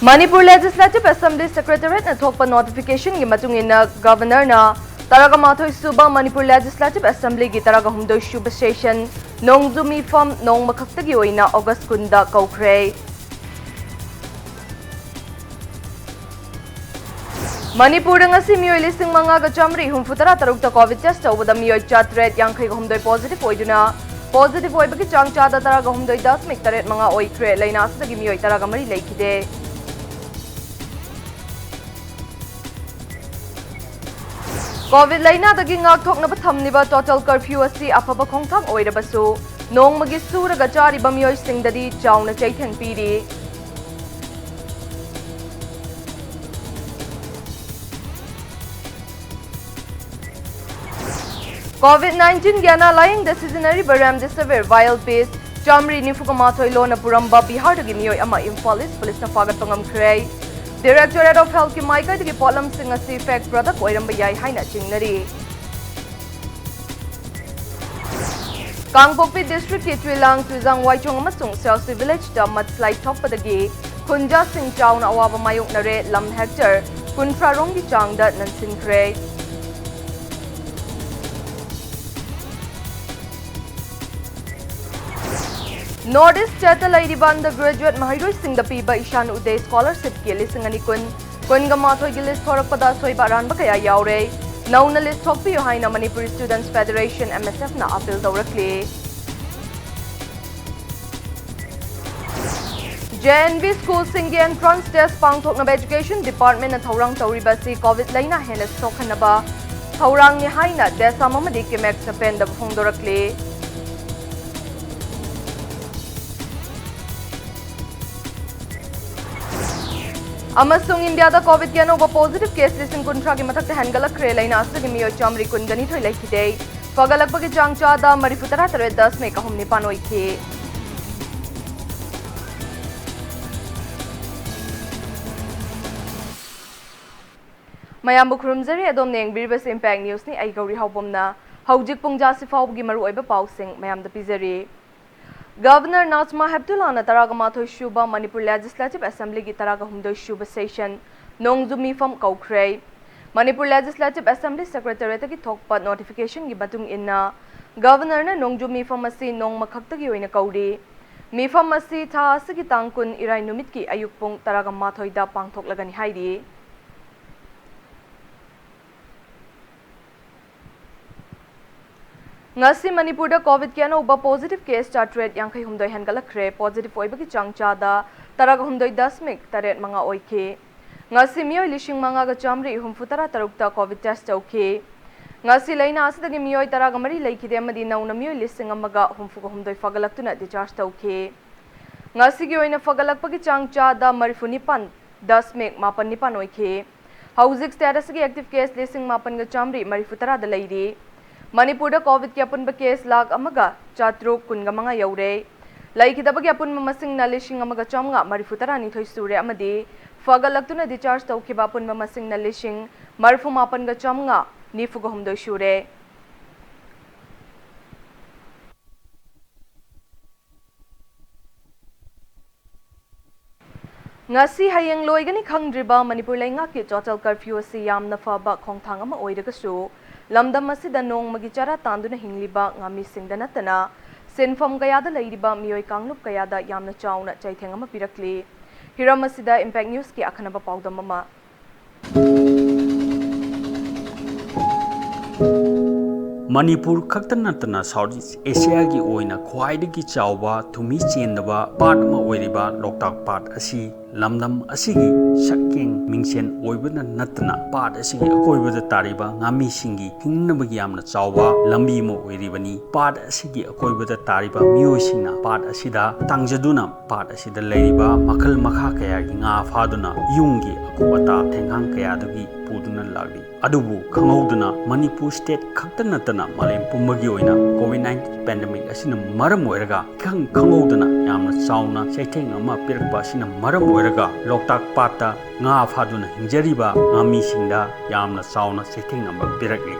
Manipur Legislative Assembly Secretariat na thokpa notification gi matungina Governor na taraga mathoi suba Manipur Legislative Assembly gi taraga humdoi suba session nongjumi fam nong makhaktagi oina August kunda kaukre. Manipur ngasi mioi lising manga ga chamri humfutara tarukta COVID test tawda mioi chatret yankhai ga humdoi positive oiduna positive oibagi chang chada taraga humdoi 10 miktaret manga oikre laina asdagi mioi taraga mari leikide. COVID laina dagi ngak thoknaba thamniba total curfew asi afaba khongtham oirabasu nongmagi suraga chariba mioi singdadi chauna chaitheng piri. COVID-19 gyana lying the seasonary baram the severe viral base chamri nifukamathoi lona puramba Bihar dagi mioi ama Imphal police na fagat pangam khrei. Directorate of Health ki Maikai dagi polam sing asi fact product oiramba yai haina chingnari. Kangpokpi district ki Twilang Tuizang Waichong amasung Selsi village da mudslide thokpadagi Kunja Singh Chawna awaba mayok nare lam hectare kuntrarong gi changda nansinkhre. Northeast Cheta Laidiban the graduate Mahiroi Singh the Piba Ishan Uday Scholarship ki lising ani kun gamathoi gi list thorakpada soiba ranba kaya yaure nauna list thokpi haina Manipuri Students Federation MSF na appeal tawrakli. JNV School Singh entrance test pangthokna Education Department na thorang tawriba si COVID laina hena sokhanaba thorang ni haina desa mamadi ki max na pen da phongdorakli. Amasung India da COVID ki anova positive case lising kuntra ki mathakta hangalakre laina asagi miyo chamri kundani thoi laikhide fagalakpagi changcha da marifutara tare 10 me kahum ni panoi ki. Mayam bukhurumjari adom neng birbas impact news ni ai gauri haubomna haujik pungja sifawgi maru oiba pausing mayam da pizari. Governor Nazma Hebdullah na taraga mathoi shuba Manipur Legislative Assembly gi taraga humdoi shuba session nongjumi fam kaukhrei. Manipur Legislative Assembly Secretariat gi thokpa notification gi batung inna Governor na nongjumi fam asi nong makhakta gi oina kauri. Mi fam asi tha asigi tangkun irai numit ki ayuk pung taraga mathoi da pangthoklagani hairi. Ngasi Manipur da COVID ki anova positive case chartret yankhai humdoi hangalakre positive oibagi changcha da taraga humdoi 10 mik taret manga oike. Ngasi mioi lishing manga ga chamri humfutara tarukta COVID test tauke. Ngasi laina asidagi mioi taraga mari laikide amadi nauna mioi lising amaga humfuga humdoi fagalaktuna discharge tauke. Ngasi gi oina fagalakpagi changcha da marifunipan 10 mik mapan nipan oike. Hauzik status gi active case lising mapan ga chamri marifutara da lairi. Manipur da COVID ki apunba case lag amaga chatruk kunga manga yaure. Laikidabagi apunma masing na lishing amaga chamnga marifutara ni thoi sure amadi fagalaktuna discharge taukiba apunma masing na lishing marfu mapan ga chamnga nifuga humdoi shure. Ngasi hayang loigani khangdriba Manipur lainga ki total curfew asi yamna faba khongthang ama oiragasu lamdam asida nongmagi chara tanduna hingliba ngami singda natana senfam kayada leiriba mioi kanglup kayada yamna chauna chaitheng ama pirakli hiram asida impact news ki akhanaba paudam ama Manipur khakta natana Southeast Asia gi oina khwaidagi chawba thumi chendaba part ma oiriba loktak part asi lamdam asigi sakkeng mingchen oibana natana part asigi akoibada tariba ngami singi hingnabagi yamna chawba lambi mo oiribani part asigi akoibada tariba mioi singna part asida tangjaduna part asida leiriba makhal makha kaya gi nga phaduna yungi akubata thengang kaya dagi puduna lagdi adubu khangauduna Manipur state khakta natana malem pumbagi oina COVID-19 pandemic asina maram oiraga khangauduna ꯌꯥꯝꯅ ꯆꯥꯎꯅ ꯆꯩꯊꯦꯡ ꯑꯃ ꯄꯤꯔꯛꯄ ꯑꯁꯤꯅ ꯃꯔꯝ ꯑꯣꯏꯔꯒ ꯂꯣꯛꯇꯥꯛ ꯄꯥꯠꯇ ꯉꯥ ꯐꯥꯗꯨꯅ ꯍꯤꯡꯖꯔꯤꯕ ꯉꯥꯃꯤꯁꯤꯡꯗ ꯌꯥꯝꯅ ꯆꯥꯎꯅ ꯆꯩꯊꯦꯡ ꯑꯃ ꯄꯤꯔꯛꯂꯤ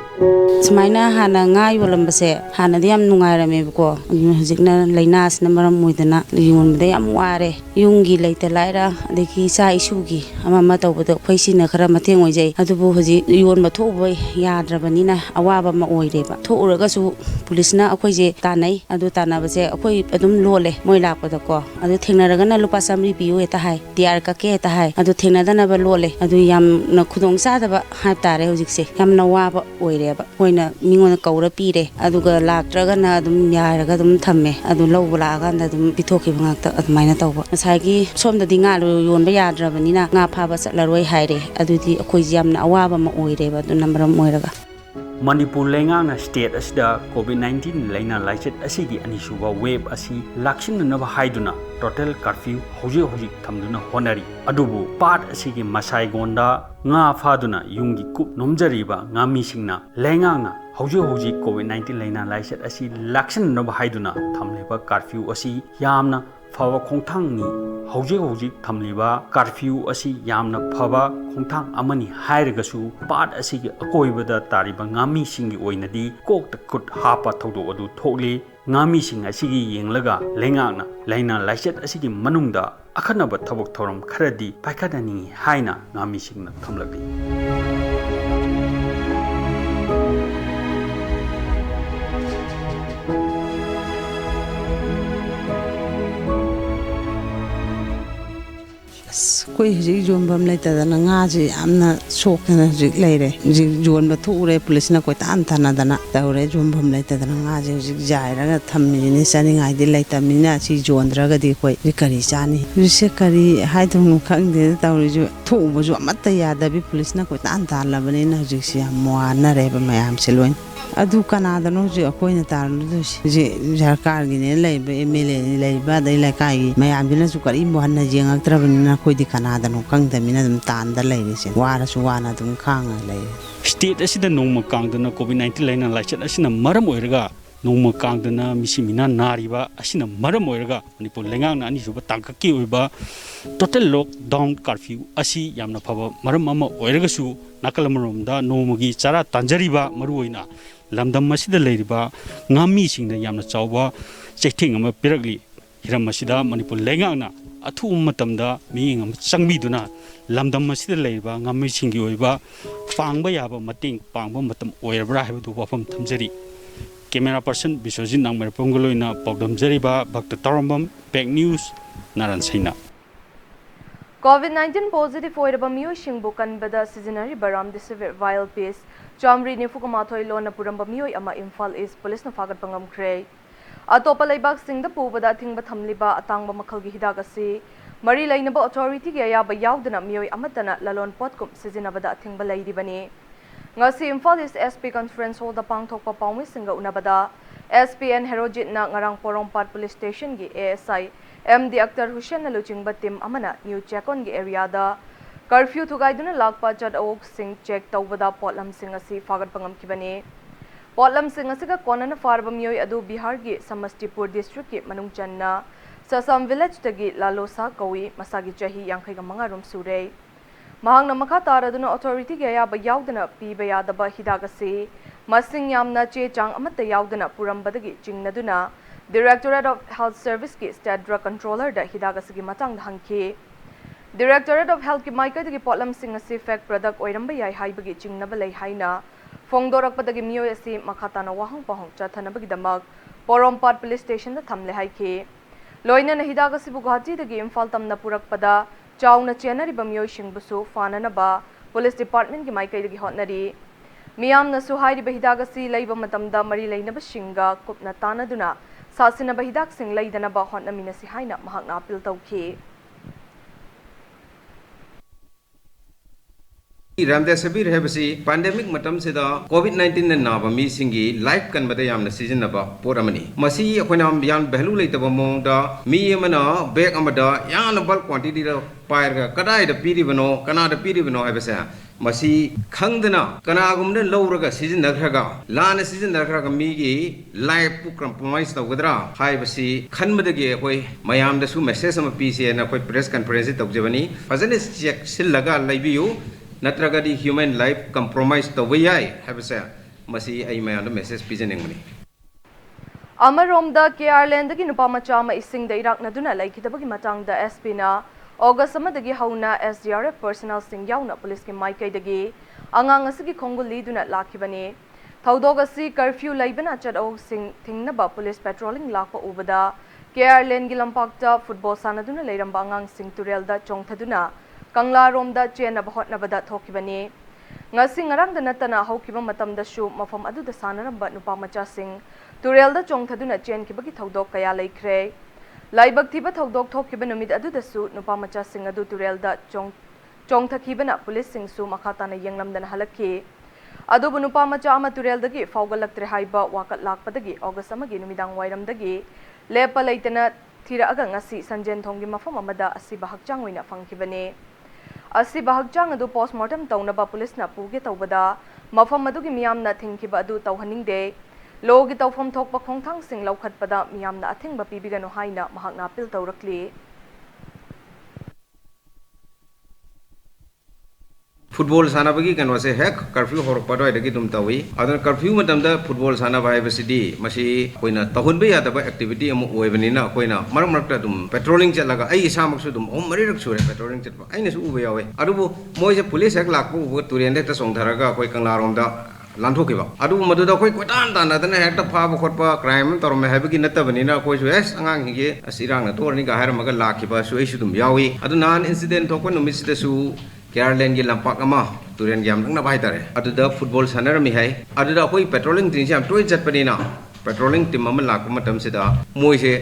ꯁꯨꯃꯥꯏꯅ ꯍꯥꯟꯅ ꯉꯥ ꯌꯣꯜꯂꯝꯕꯁꯦ ꯍꯥꯟꯅꯗꯤ ꯌꯥꯝ ꯅꯨꯡꯉꯥꯏꯔꯝꯃꯦꯕꯀꯣ ꯍꯧꯖꯤꯛꯅ ꯂꯥꯏꯅꯥꯁꯤꯅ ꯃꯔꯝ ꯑꯣꯏꯗꯅ ꯌꯣꯟꯕꯗ ꯌꯥꯝ ꯋꯥꯔꯦ ꯌꯨꯝꯒꯤ ꯂꯩꯇ ꯂꯥꯏꯔ ꯑꯗꯒꯤ ꯏꯆꯥ ꯏꯁꯨꯒꯤ ꯑꯃ ꯇꯧꯕꯗ ꯑꯩꯈꯣꯏ ꯁꯤꯅ ꯈꯔ ꯃꯇꯦꯡ ꯑꯣꯏꯖꯩ ꯑꯗꯨꯕꯨ ꯍꯧꯖꯤꯛ ꯌꯣꯟꯕ ꯊꯣꯛꯎꯕ ꯌꯥꯗ꯭ꯔꯕꯅꯤ나 ꯑꯋꯥꯕ ꯑꯃ ꯑꯣꯏꯔꯦꯕ ꯊꯣꯛꯎꯔꯒꯁꯨ ꯄꯨꯂꯤꯁꯅ ꯑꯩꯈꯣꯏꯁꯦ ꯇꯥꯟꯅꯩ ꯑꯗꯨ ꯇꯥꯟꯅꯕꯁꯦ ꯑꯩꯈꯣꯏ ꯑꯗꯨꯝ ꯂꯣꯠꯂꯦ ꯃꯣꯏ ꯂꯥꯛꯄꯗꯀꯣ ꯑꯗꯨ ꯊꯦꯡꯅꯔꯒꯅ ꯂꯨꯄꯥ 100 ꯄꯤꯌꯨ ꯍꯦꯛꯇ ꯍꯥꯏ ꯇꯤꯌꯥꯔ ꯀꯛꯀꯦ ꯍꯦꯛꯇ ꯍꯥꯏ ꯑꯗꯨ ꯊꯦꯡꯅꯗꯅꯕ ꯂꯣꯠꯂꯦ ꯑꯗꯨ ꯌꯥꯝꯅ ꯈꯨꯗꯣꯡ ꯆꯥꯗꯕ ꯍꯥꯏꯕ ꯇꯥꯔꯦ ꯍꯧꯖꯤꯛꯁꯦ ꯌꯥꯝꯅ ꯋꯥꯕ ꯑꯣꯏꯔꯦꯕ ꯑꯩꯈꯣꯏꯅ ꯃꯤꯉꯣꯟꯗ ꯀꯧꯔ ꯄꯤꯔꯦ ꯑꯗꯨꯒ ꯂꯥꯛꯇ꯭ꯔꯒꯅ ꯑꯗꯨꯝ ꯌꯥꯏꯔꯒ ꯑꯗꯨꯝ ꯊꯝꯃꯦ ꯑꯗꯨ ꯂꯧꯕ ꯂꯥꯛꯑꯀꯥꯟꯗ ꯑꯗꯨꯝ ꯄꯤꯊꯣꯛꯈꯤꯕ ꯉꯥꯛꯇ ꯑꯗꯨꯃꯥꯏꯅ ꯇꯧꯕ ꯉꯁꯥꯏꯒꯤ ꯁꯣꯝꯗꯗꯤ ꯉꯥ ꯌꯣꯟꯕ ꯌꯥꯗ꯭ꯔꯕꯅꯤꯅ ꯉꯥ ꯐꯥꯕ ꯆꯠꯂꯔꯣꯏ ꯍꯥꯏꯔꯦ ꯑꯗꯨꯗꯤ ꯑꯩꯈꯣꯏꯁꯦ ꯌꯥꯝꯅ ꯑꯋꯥꯕ ꯑꯃ ꯑꯣꯏꯔꯦꯕ ꯑꯗꯨꯅ ꯃꯔꯝ ꯑꯣꯏꯔꯒ Manipur ꯂꯩꯉꯥꯛꯅ ꯁ꯭ꯇꯦꯠ ꯑꯁꯤꯗ COVID-19 ꯂꯩꯅꯥ ꯂꯥꯏꯆꯠ ꯑꯁꯤꯒꯤ ꯑꯅꯤꯁꯨꯕ ꯋꯦꯕ ꯑꯁꯤ ꯂꯥꯛꯁꯤꯟꯅꯅꯕ ꯍꯥꯏꯗꯨꯅ ꯇꯣꯇꯦꯜ ꯀꯔꯐ꯭ꯌꯨ ꯍꯧꯖꯤꯛ ꯊꯝꯗꯨꯅ ꯍꯣꯠꯅꯔꯤ ꯑꯗꯨꯕꯨ ꯄꯥꯠ ꯑꯁꯤꯒꯤ ꯃꯁꯥꯏꯒꯣꯟꯗ ꯉꯥ ꯐꯥꯗꯨꯅ ꯌꯨꯝꯒꯤ ꯀꯨꯞ ꯅꯣꯝꯖꯔꯤꯕ ꯉꯥꯃꯤꯁꯤꯡꯅ ꯂꯩꯉꯥꯛꯅ ꯍꯧꯖꯤꯛ COVID-19 ꯂꯩꯅꯥ ꯂꯥꯏꯆꯠ ꯑꯁꯤ ꯂꯥꯛꯁꯤꯟꯅꯅꯕ ꯍꯥꯏꯗꯨꯅ ꯊꯝꯂꯤꯕ ꯀꯔꯐ꯭ꯌꯨ ꯑꯁꯤ ꯌꯥꯝꯅ ꯐꯕ ꯈꯣꯡꯊꯥꯡꯅꯤ ꯍꯧꯖꯤꯛ ꯊꯝꯂꯤꯕ ꯀꯔꯐ꯭ꯌꯨ ꯑꯁꯤ ꯌꯥꯝꯅ ꯐꯕ ꯈꯣꯡꯊꯥꯡ ꯑꯃꯅꯤ ꯍꯥꯏꯔꯒꯁꯨ ꯄꯥꯠ ꯑꯁꯤꯒꯤ ꯑꯀꯣꯏꯕꯗ ꯇꯥꯔꯤꯕ ꯉꯥꯃꯤꯁꯤꯡꯒꯤ ꯑꯣꯏꯅꯗꯤ ꯀꯣꯛꯇ ꯈꯨꯠ ꯍꯥꯞꯄ ꯊꯧꯗꯣꯛ ꯑꯗꯨ ꯊꯣꯛꯂꯤ ꯉꯥꯃꯤꯁꯤꯡ ꯑꯁꯤꯒꯤ ꯌꯦꯡꯂꯒ ꯂꯩꯉꯥꯛꯅ ꯂꯩꯅꯥ ꯂꯥꯏꯆꯠ ꯑꯁꯤꯒꯤ ꯃꯅꯨꯡꯗ ꯑꯈꯟꯅꯕ ꯊꯕꯛ ꯊꯧꯔꯝ ꯈꯔꯗꯤ ꯄꯥꯏꯈꯠꯍꯟꯅꯤꯡꯉꯤ ꯍꯥꯏꯅ ꯉꯥꯃꯤꯁꯤꯡꯅ ꯊꯝꯂꯛꯂꯤ ꯑꯩꯈꯣꯏ ꯍꯧꯖꯤꯛ ꯌꯣꯟꯐꯝ ꯂꯩꯇꯗꯅ ꯉꯥꯁꯦ ꯌꯥꯝꯅ ꯁꯣꯛꯇꯅ ꯍꯧꯖꯤꯛ ꯂꯩꯔꯦ ꯍꯧꯖꯤꯛ ꯌꯣꯟꯕ ꯊꯣꯛꯎꯔꯦ ꯄꯨꯂꯤꯁꯅ ꯀꯣꯏꯇꯥꯟ ꯇꯥꯟꯅꯗꯅ ꯇꯧꯔꯦ ꯌꯣꯟꯐꯝ ꯂꯩꯇꯗꯅ ꯉꯥꯁꯦ ꯍꯧꯖꯤꯛ ꯌꯥꯏꯔꯒ ꯊꯝꯃꯤꯅꯤ ꯆꯥꯅꯤꯡꯉꯥꯏꯗꯤ ꯂꯩꯇꯕꯅꯤꯅ ꯁꯤ ꯌꯣꯟꯗ꯭ꯔꯒꯗꯤ ꯑꯩꯈꯣꯏ ꯀꯔꯤ ꯆꯥꯅꯤ ꯍꯧꯖꯤꯛꯁꯦ ꯀꯔꯤ ꯍꯥꯏꯗꯧꯅꯣ ꯈꯪꯗꯦꯗ ꯇꯧꯔꯤꯁꯨ ꯊꯣꯛꯎꯕꯁꯨ ꯑꯃꯠꯇ ꯌꯥꯗꯕꯤ ꯄꯨꯂꯤꯁꯅ ꯀꯣꯏꯇꯥꯟ ꯇꯥꯜꯂꯕꯅꯤꯅ ꯍꯧꯖꯤꯛꯁꯦ ꯌꯥꯝ ꯋꯥꯅꯔꯦꯕ ꯃꯌꯥꯝꯁꯦ ꯂꯣꯏꯅ ꯑꯗꯨ ꯀꯅꯥꯗꯅꯣ ꯍꯧꯖꯤꯛ ꯑꯩꯈꯣꯏꯅ ꯇꯥꯜꯂꯨꯗꯣꯏꯁꯦ ꯍꯧꯖꯤꯛ ꯁꯔꯀꯥꯔꯒꯤꯅꯦꯅ ꯂꯩꯕ MLA ꯂꯩꯕ ꯑꯗꯩ ꯂꯩꯀꯥꯏꯒꯤ ꯃꯌꯥꯝꯁꯤꯅꯁꯨ ꯀꯔꯤꯝꯕꯨ ꯍꯟꯅ ꯌꯦꯡꯉꯛꯇ꯭ꯔꯕꯅꯤꯅ ꯑꯩꯈꯣꯏꯗꯤ ꯀꯅꯥꯗꯅꯣ ꯈꯪꯗꯕꯅꯤꯅ ꯑꯗꯨꯝ ꯇꯥꯟꯗ ꯂꯩꯔꯤꯁꯦ ꯋꯥꯔꯁꯨ ꯋꯥꯅ ꯑꯗꯨꯝ ꯈꯥꯡꯉ ꯂꯩꯔꯦ ꯁ꯭ꯇꯦꯠ ꯑꯁꯤꯗ ꯅꯣꯡꯃ ꯀꯥꯡꯗꯅ COVID-19 ꯂꯩꯅꯥ ꯂꯥꯏꯆꯠ ꯑꯁꯤꯅ ꯃꯔꯝ ꯑꯣꯏꯔꯒ ꯅꯣꯡꯃ ꯀꯥꯡꯗꯅ ꯃꯤꯁꯤ ꯃꯤꯅꯥ ꯅꯥꯔꯤꯕ ꯑꯁꯤꯅ ꯃꯔꯝ ꯑꯣꯏꯔꯒ ꯃꯅꯤꯄꯨꯔ ꯂꯩꯉꯥꯛꯅ ꯑꯅꯤꯁꯨꯕ ꯇꯥꯡꯀꯛꯀꯤ ꯑꯣꯏꯕ ꯇꯣꯇꯦꯜ ꯂꯣꯛꯗꯥꯎꯟ ꯀꯔꯐ꯭ꯌꯨ ꯑꯁꯤ ꯌꯥꯝꯅ ꯐꯕ ꯃꯔꯝ ꯑꯃ ꯑꯣꯏꯔꯒꯁꯨ ꯅꯥꯀꯜ ꯑꯃꯔꯣꯝꯗ ꯅꯣꯡꯃꯒꯤ ꯆꯔꯥ ꯇꯥꯟꯖꯔꯤꯕ ꯃꯔꯨꯑꯣꯏꯅ ꯂꯝꯗꯝ ꯑꯁꯤꯗ ꯂꯩꯔꯤꯕ ꯉꯥꯃꯤꯁꯤꯡꯗ ꯌꯥꯝꯅ ꯆꯥꯎꯕ ꯆꯩꯊꯦꯡ ꯑꯃ ꯄꯤꯔꯛꯂꯤ ꯍꯤꯔꯝ ꯑꯁꯤꯗ ꯃꯅꯤꯄꯨꯔ ꯂꯩꯉꯥꯛꯅ ꯑꯊꯨꯕ ꯃꯇꯝꯗ ꯃꯤꯠꯌꯦꯡ ꯑꯃ ꯆꯪꯕꯤꯗꯨꯅ ꯂꯝꯗꯝ ꯑꯁꯤꯗ ꯂꯩꯔꯤꯕ ꯉꯥꯃꯤꯁꯤꯡꯒꯤ ꯑꯣꯏꯕ ꯄꯥꯡꯕ ꯌꯥꯕ ꯃꯇꯦꯡ ꯄꯥꯡꯕ ꯃꯇꯝ ꯑꯣꯏꯔꯕ꯭ꯔꯥ ꯍꯥꯏꯕꯗꯨ ꯋꯥꯐꯝ ꯊꯝꯖꯔꯤ ꯀꯦꯃꯦꯔꯥ ꯄꯔꯁꯟ ꯕꯤꯁ꯭ꯋꯖꯤꯠ ꯅꯥꯡꯃꯩꯔꯄꯝꯒ ꯂꯣꯏꯅ ꯄꯥꯎꯗꯝꯖꯔꯤꯕ ꯚꯛꯇ ꯇꯧꯔꯝꯕꯝ ꯄꯦꯛ ꯅ꯭ꯌꯨꯁ ꯅꯥꯔꯥꯟ ꯁꯩꯅ COVID-19 positive ꯑꯣꯏꯔꯕ ꯃꯤꯑꯣꯏꯁꯤꯡꯕꯨ ꯀꯟꯕꯗ ꯁꯤꯖꯤꯟꯅꯔꯤꯕ ꯔꯥꯝꯗꯦꯁꯤꯚꯤꯔ ꯚꯥꯏꯜ ꯄꯤꯁ 494 ꯂꯣꯟꯅ ꯄꯨꯔꯝꯕ ꯃꯤꯑꯣꯏ ꯑꯃ ꯏꯝꯐꯥꯜ ꯏꯁ ꯄꯨꯂꯤꯁꯅ ꯐꯥꯒꯠꯄ ꯉꯝꯈ꯭ꯔꯦ ꯑꯇꯣꯞꯄ ꯂꯩꯕꯥꯛꯁꯤꯡꯗ ꯄꯨꯕꯗ ꯑꯊꯤꯡꯕ ꯊꯝꯂꯤꯕ ꯑꯇꯥꯡꯕ ꯃꯈꯜꯒꯤ ꯍꯤꯗꯥꯛ ꯑꯁꯤ ꯃꯔꯤ ꯂꯩꯅꯕ ꯑꯣꯊꯣꯔꯤꯇꯤꯒꯤ ꯑꯌꯥꯕ ꯌꯥꯎꯗꯅ ꯃꯤꯑꯣꯏ ꯑꯃꯠꯇꯅ ꯂꯂꯣꯟ ꯄꯣꯠꯀꯨꯝ ꯁꯤꯖꯤꯟꯅꯕꯗ ꯑꯊꯤꯡꯕ ꯂꯩꯔꯤꯕꯅꯤ ngasi Imphal East SP Conference Hall da pangthokpa paumi-singa unabada SPN Herojitna ngarang Porongpat Police Station gi ASI MD Akhtar Hussain na luchingba team amana New Chekon gi area da curfew thugaiduna lakpa chad awok sing check tawbada potlam sing asi fagat pangam kibani potlam sing asiga konana farba miyoi adu Bihar gi Samastipur district ki manung channa Sasam village tagi Lalosa kawi masagi chahi 65 rum surei mahangna makha taraduna authority gi ayaba yaudana piba yadaba hidaga se masing yamna che chang amata yaudana purambadagi jingnaduna Directorate of Health Service ki State Drug Controller da hidaga se gi matang hangki Directorate of Health ki maika dagi potlam sing ase fake product oiramba yai haibagi jingnaba lei haina fongdorakpadagi miyoi ase makhatana wahang pahong chathanabagi damak Porongpat Police Station da thamle haiki loina na hidaga se Guwahati dagi Imphal tamna purakpada Chawna chenariba miyoi-singbusu fananaba Police Department gi maikaidagi hotnari miyamna su hairiba hidagasi leiba matamda mari leinaba singa kupna tanaduna sasinaba hidak sing leidanaba hotnaminasi haina mahakna appeal tawki Ramdesivir hebasi pandemic matam seda COVID-19 na naba mi singi life kan bada yamna season naba poramani masi akhona yan behlu leitaba mongda mi yamana bag amada yan bulk quantity da pair ga kadai da piri bano kana da piri bano hebasa ꯃꯁꯤ ꯈꯪꯗꯅ ꯀꯅꯥꯒꯨꯝꯕꯅ ꯂꯧꯔꯒ ꯁꯤꯖꯤꯟꯅꯈ꯭ꯔꯒ ꯂꯥꯟꯅ ꯁꯤꯖꯤꯟꯅꯈ꯭ꯔꯒ ꯃꯤꯒꯤ ꯂꯥꯏꯐꯄꯨ compromise ꯇꯧꯒꯗ꯭ꯔꯥ ꯍꯥꯏꯕꯁꯤ ꯈꯟꯕꯗꯒꯤ ꯑꯩꯈꯣꯏ ꯃꯌꯥꯝꯗꯁꯨ ꯃꯦꯁꯦꯖ ꯑꯃ ꯄꯤꯁꯦꯅ ꯑꯩꯈꯣꯏ ꯄ꯭ꯔꯦꯁ ꯀꯟꯐꯔꯦꯟꯁ ꯇꯧꯖꯕꯅꯤ ꯐꯖꯅ ꯆꯦꯛꯁꯤꯜꯂꯒ ꯂꯩꯕꯤꯌꯨ ꯅꯠꯇ꯭ꯔꯒꯗꯤ ꯍ꯭ꯌꯨꯃꯦꯟ ꯂꯥꯏꯐ ꯀꯝꯄ꯭ꯔꯣꯃꯥꯏꯁ ꯇꯧꯕ ꯌꯥꯏ ꯍꯥꯏꯕꯁꯦ ꯃꯁꯤ ꯑꯩ ꯃꯌꯥꯝꯗ ꯃꯦꯁꯦꯖ ꯄꯤꯖꯅꯤꯡꯕꯅꯤ ꯑꯃꯔꯣꯝꯗ ꯀꯦꯌꯔꯂꯦꯟꯗꯒꯤ ꯅꯨꯄꯥ ꯃꯆꯥ ꯑꯃ ꯏꯁꯤꯡꯗ ꯏꯔꯥꯛꯅꯗꯨꯅ ꯂꯩꯈꯤꯗꯕꯒꯤ ꯃꯇꯥꯡꯗ ꯑꯦꯁꯄꯤꯅ ꯑꯣꯒꯁ ꯑꯃꯗꯒꯤ ꯍꯧꯅ SDRF ꯄꯔꯁꯣꯅꯦꯜꯁꯤꯡ ꯌꯥꯎꯅ ꯄꯨꯂꯤꯁꯀꯤ ꯃꯥꯏꯀꯩꯗꯒꯤ ꯑꯉꯥꯡ ꯑꯁꯤꯒꯤ ꯈꯣꯡꯒꯨꯜ ꯂꯤꯗꯨꯅ ꯂꯥꯛꯈꯤꯕꯅꯤ ꯊꯧꯗꯣꯛ ꯑꯁꯤ ꯀꯔꯐ꯭ꯌꯨ ꯂꯩꯕꯅ ꯆꯠꯊꯣꯛꯁꯤꯡ ꯊꯤꯡꯅꯕ ꯄꯨꯂꯤꯁ ꯄꯦꯇ꯭ꯔꯣलिꯡ ꯂꯥꯛꯄ ꯎꯕꯗ ꯀꯦꯌꯔꯂꯦꯟꯒꯤ ꯂꯝꯄꯥꯛꯇ ꯐꯨꯠꯕꯣꯜ ꯁꯥꯟꯅꯗꯨꯅ ꯂꯩꯔꯝꯕ ꯑꯉꯥꯡꯁꯤꯡ ꯇꯨꯔꯦꯜꯗ ꯆꯣꯡꯊꯗꯨꯅ ꯀꯪꯂꯥꯔꯣꯝꯗ ꯆꯦꯟꯅꯕ ꯍꯣꯠꯅꯕꯗ ꯊꯣꯛꯈꯤꯕꯅꯤ ngasi ngarang da natana haukiba matamdashu mafam adu da sanaramba nupa machasing turelda chongthaduna chenkibagi thodok kaya laikhre laibak thiba thodok thokkiba numit adu dasu nupa machasing adu turelda chongthakibana police singsu makhatana yenglamdana halakhi adubu nupa macha ama tureldagi faugalaktre haiba wakat lakpadagi august amagi numidang wairamdagi lepa leitana thira aga ngasi sanjen thonggi mafam amada asiba hakchang oina fangkibane asiba hakchang adu postmortem taunaba police na puge tawbada mafam adugi miyamna thingkiba adu tawhaningde logi tawfam thokpa khongthang sing laukhatpada miyamna athingba pibigano haina mahakna appeal tawrakli football सानाबगी कनोसे हेक curfew होरपदो एदगी दुम तवी अदन curfew मतमदा football सानाबा हाइबसिदी मसी कोइना तहुनबे यादबा एक्टिविटी अमु ओइबनिना कोइना मरम मरक्ता दुम पेट्रोलिंग चलगा आई इसामकसु दुम ओम मरिरक सुरे पेट्रोलिंग चटबा आइनसु उबे यावे अदुबु मोइसे पुलिस हेक लाकपु उबो तुरेंदे त सोंथरगा कोइ कंगलारोमदा लांथोकिबा अदु मदुदा कोइ कोटान तानदना हेक्ता फाबा खोटबा क्राइम तोरमे हाइबगी नत्तबनिना कोइसु एस अंगांग हिगे असिरांगना तोरनि गा हारमगा लाखिबा सुइसु दुम यावी अदु नान इंसिडेंट थोकन नुमिसिदसु केरलेन की लंपाक अमा तुरेन की हमलंग ना भाई तारे अदुदा फुटबॉल सानर मी है अदुदा कोई पेट्रोलिंग टीम से हम टोय चटपनीना पेट्रोलिंग टीम हम लाक मतम से दा मोय से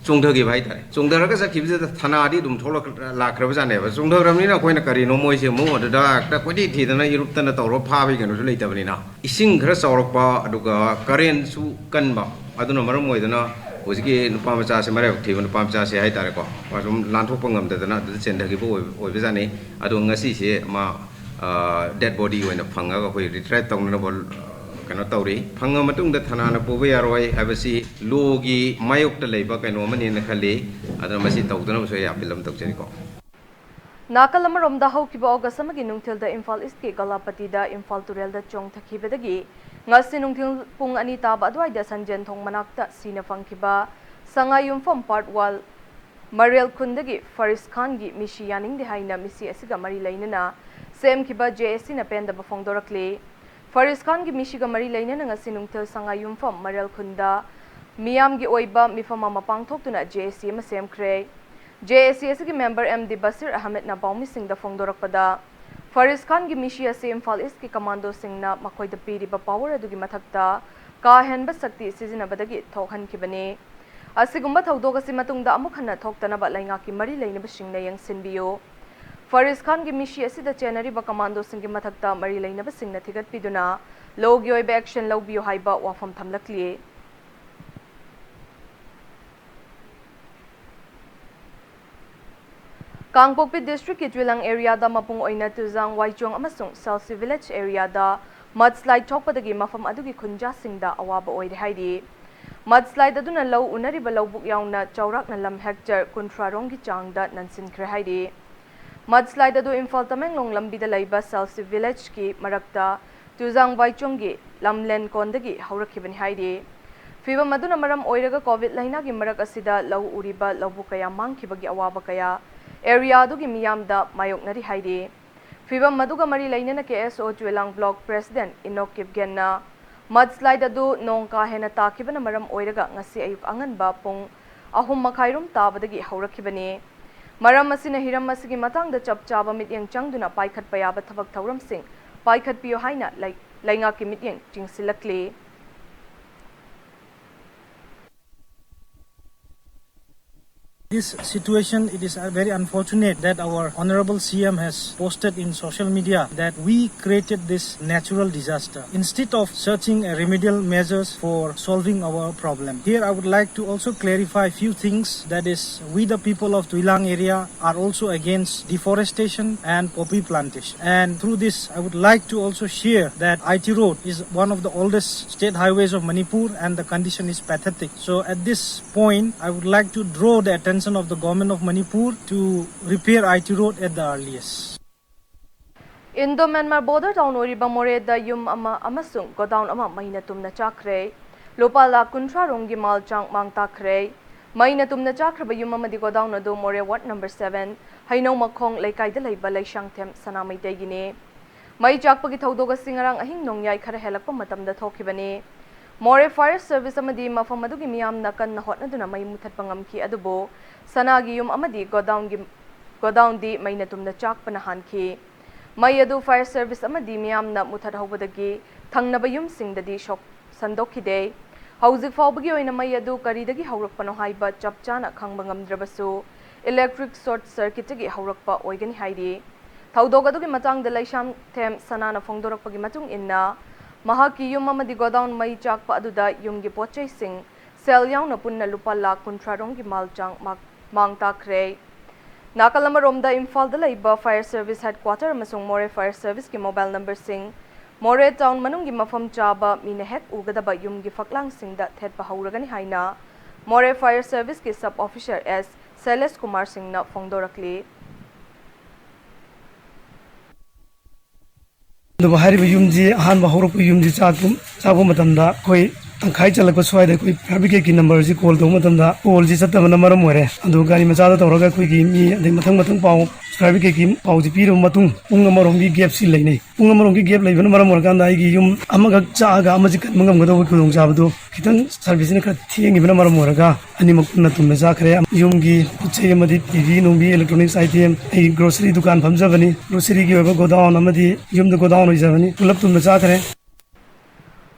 चोंधगी भाई तारे चोंधरगा सखिब से थाना आदि दुम थोलक लाखरब जाने बा चोंधरमनिना कोइना करिनो मोय से मु अदुदा एकटा कोदि थीदना इरुप्तना तौरो फाबि गनो सु लेतबनिना इसिंग खरा चौरकपा अदुगा करेन सु कनबा अदुना मरम मोयदना होजिके नुपा मचा से मरे थीबन नुपा मचा से हाय तारे को वासुम लांथोक ngam अदु चेंधगिबो ओइबजाने अदु ngasi से मा डेड बॉडी ओइना फंगागा कोइ रिट्राइट तौनना बल कनो तौरी फंगा मतुंग द थाना न पोबे यारोय हाबसी लोगी मायोक्ता लेबा कनो मनि न खले अदु मसी तौदना बसो या फिल्म तौचरी को नाकल अमरोमदा हौकिबा ऑगस्ट अमगी नुंगथिलदा इम्फाल ईस्ट के गलापतिदा Imphal तुरेलदा चोंगथखिबदगी ngasi nungthil pung ani taba adwaida sanjen thong manakta sina fangkiba sangayumfam part wall Mariel Kundagi Faris Khan gi mishi yaning de haina misi asiga mari lainana sem kiba JSC na penda ba fongdorakle Faris Khan gi mishi ga mari lainana ngasi nungthil sangayumfam Mariel Kunda miyam gi oiba mifama mapang thoktuna JSC ma sem kre JSC asigi member MD Basir Ahmed na baumi sing da fongdorakpada Faris Khan gi mishi ase Imphal East ki commando singna makoi da piriba power adugi mathakta ka henba sakti sizinabadagi thokhan kibane asigumba thodog asi matungda amuk hana thoktana ba lainga ki mari leinaba singna yang sinbiyo Faris Khan gi mishi asi da chenari ba commando singi mathakta mari leinaba singna thigat piduna logi oi ba action lawbiyo haiba wafam thamlakli Kangpokpi district ki Twilang area da mapung oina tuzang Waichong amasung Salsi village area da mudslide thokpadagi mafam adugi khunja singda awaba oire haidi mudslide aduna low unariba lowbuk yauna chaurakna lam hectare kuntrarong gi changda nansin khre haidi mudslide adu Imphal Tamenglong lambi da laiba Salsi village ki marakta tuzang Waichong gi lamlen kondagi haurakibani haidi Fiba maduna maram oiraga covid laina gi marak asida low uriba lowbuk kaya mangkibagi awaba kaya area adugi miyamda mayoknari haidi fibam maduga mari lainana KSO Twilang block president Inok Kipgenna mudslide adu nongka hena takibana maram oiraga ngasi ayuk anganba pung ahum makhairum tabadagi haurakibani maram asina hiram asigi matangda chapchaba mityang changduna paikhat payaba thabak thauram sing paikhat piyo haina lainga ki mityang chingsilakli This situation, it is very unfortunate that our Honorable CM has posted in social media that we created this natural disaster instead of searching remedial measures for solving our problem. Here I would like to also clarify a few things. That is, we the people of Tuilang area are also against deforestation and poppy plantation. And through this, I would like to also share that IT Road is one of the oldest state highways of Manipur and the condition is pathetic. So at this point, I would like to draw the attention of the government of Manipur to repair IT Road at the earliest. Indo-Myanmar border town oriba Moreda yum ama amasung godown ama mahina tumna chakre lopa la kuntra rongi mal chang mang takre mahina tumna chakraba yum ama di godown adu More Ward number 7 haino makhong laikai da leiba laisang them sanamai tegine mai chakpagi thaudoga singarang ahing nongyai khara helakpa matamda thokibane More Fire Service amadi mafam adugi miyam na kan na hotnaduna mai muthatpa ngamki adubo sanagi yum amadi godown di mai na tumna chakpa na hanki mai adu Fire Service amadi miyam na muthat hobadagi thangnaba yum singdadi shok sandokhide hauzik fawbagi oina mai adu karidagi haurakpano haiba chapchana khangba ngamdrabasu electric short circuit gi haurakpa oigani haidi thaudogadugi matang da laisham them sanana phongdorakpagi matung inna Mahaki yum amadi godown mai chakpa aduda yumgi pochai sing sel yauna punna lupa la kuntrarong gi malchang mang takre nakalama romda Imphal da laiba Fire Service Headquarter amasung More Fire Service ki mobile number sing More town manung gi mafam chaba mine hek ugadaba yumgi faklang sing da thetpa hauragani haina More Fire Service ki sub officer S Seles Kumar Singh na phongdorakli Yumji Han Bahoruk Yumji Chabu Matanda, Koi, and Kaichalak Swai, the Fabricate number is called Matanda, all this at the Namaramore, and the Gani Mazada Toraga Quiki, me, the Matamatan Pau, Fabricate Pau, the Piro Matung, Ungamorongi gave Silene, Ungamorongi gave like Namaramorganda, Yum, Amaga Chaga, Magic Mangamo Jabdo, Kitan Service in a Ting, Namamoraga, Animakuna to Mazakre, Yumgi, Puchayamadi, Numbi, electronics item, a grocery Dukan from Zavani, grocery go down, Amadi, Yum the go down is Zavani, pull up to Mazakre.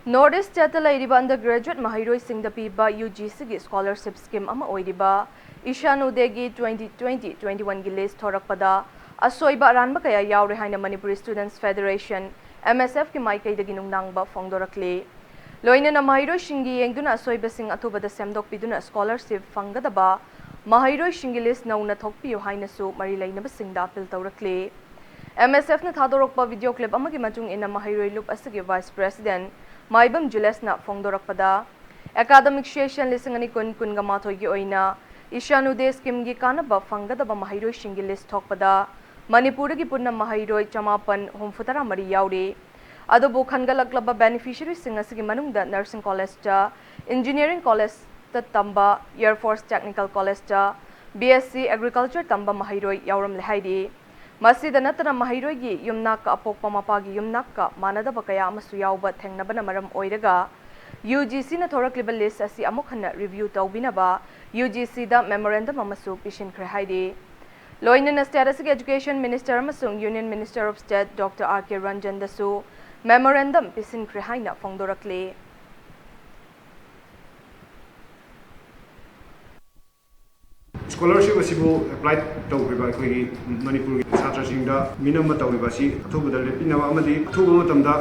Northeast Chatala iriba undergraduate mahiroi singda piba UGC gi scholarship scheme ama oiriba Ishanudegi 2020-21 gi list thorakpada asoiba ranba kaya yaure haina Manipuri Students Federation MSF ki maikai dagi nungnangba phongdorakle loina na mahiroi shingi yengduna asoiba sing athubada semdok piduna scholarship fangadaba mahiroi shingi list nauna thokpiyo haina su mari lainaba singda appeal tawrakle MSF na thadorokpa video clip amagi machung ina mahiroi loop asigi vice president Maibam Jules na phongdorakpada academic session lisingani kun gamathoi gi oina Ishanude scheme gi kanaba fangadaba mahiroi shingi list thokpada Manipur gi punna mahiroi chamapan homfutara mari yaure adobo khangalaklaba beneficiary singasigi manungda nursing college ta engineering college ta tamba Air Force Technical College ta BSc agriculture tamba mahiroi yauram lehaidi Masida natana mahiroi gi yumnak apokpa mapagi yumnak manadaba kaya amasu yauba thengnabana maram oiraga UGC na thorakliba list asi amokhanna review tawbinaba UGC da memorandum amasu pishin khre haidi loinana Static Education Minister amasung Union Minister of State Dr. R.K. Ranjan dasu memorandum pisin khre haina phongdorakle Scholarship asibu apply tawriba koi Manipur chhatra singda minam tawriba si athubada lepinaba amadi athuba matamda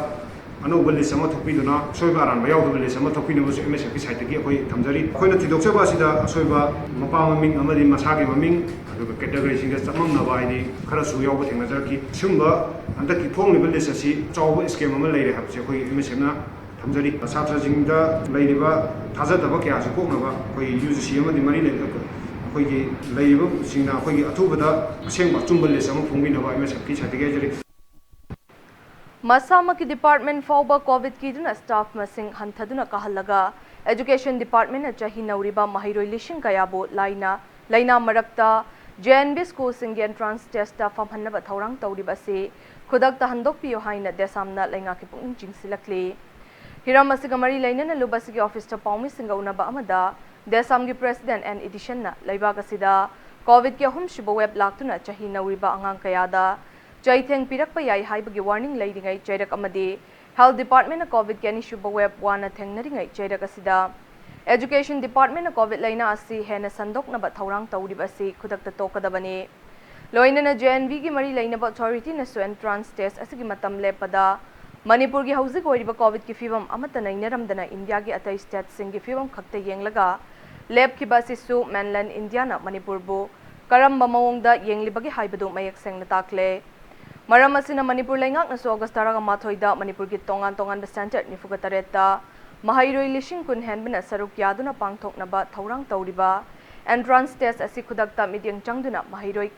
anoba list ama thokpiduna soiba aran bayawda list ama thokpinaba su MSF site gi koi thamjari koina thidokchaba sida soiba mapa maming amadi masagi maming aduga category singa chamamnaba aidi khara su yawba thengnajarki sumba andaki phongliba list asi chawba scheme ama leire habse koi MSF na thamjari chhatra singda leiriba thajadaba kya su koknaba koi UGC amadi mari le Hoigi Laibu Sina Hoigi Atubada, Sing Tumbalis, and Fumina, MSF Kitty. Masamaki Department Fauba COVID Kiduna staff Masing Hantaduna Kahalaga, Education Department at Jahina Uriba Mahiro Lishin Kayabo, Laina Marakta, JNB School Sing Entrance Test from Hanaba Taurang Tauribase, Kudak the Handokpi Yohaina Desamna Langakipung Jinsilakli. Hiramasigamari Laina Lubasiki Office to Palmi Singauna Amada. Desamgi President and Edition na Laibaga sida COVID ki ahum shiba web laktuna chahi nauriba angang kayada chaitheng pirakpa yai haibagi warning leidingai chairak amadi Health Department na COVID ki ani shiba web wana thengnaringai chairak asida Education Department na COVID laina asi hena sandok na ba thaurang tawrib asi khudakta tokadabani loinana JNV gi mari laina ba authority na so entrance test asigi matam lepada Manipur gi hauzik oiriba COVID ki fibam amata nainaramdana India gi atai state sing gi fibam khakta yenglaga lab ki basisu mainland India na Manipur bu karamba mawongda yenglibagi haibadu mayak sengna takle maram asina Manipur laingak na so August taraga mathoida Manipur gi tongan center nifuga tareta Mahairoi lishing kun henbina saruk yaduna pangthoknaba thaurang tawriba entrance test asi khudakta midyang changduna mahairoi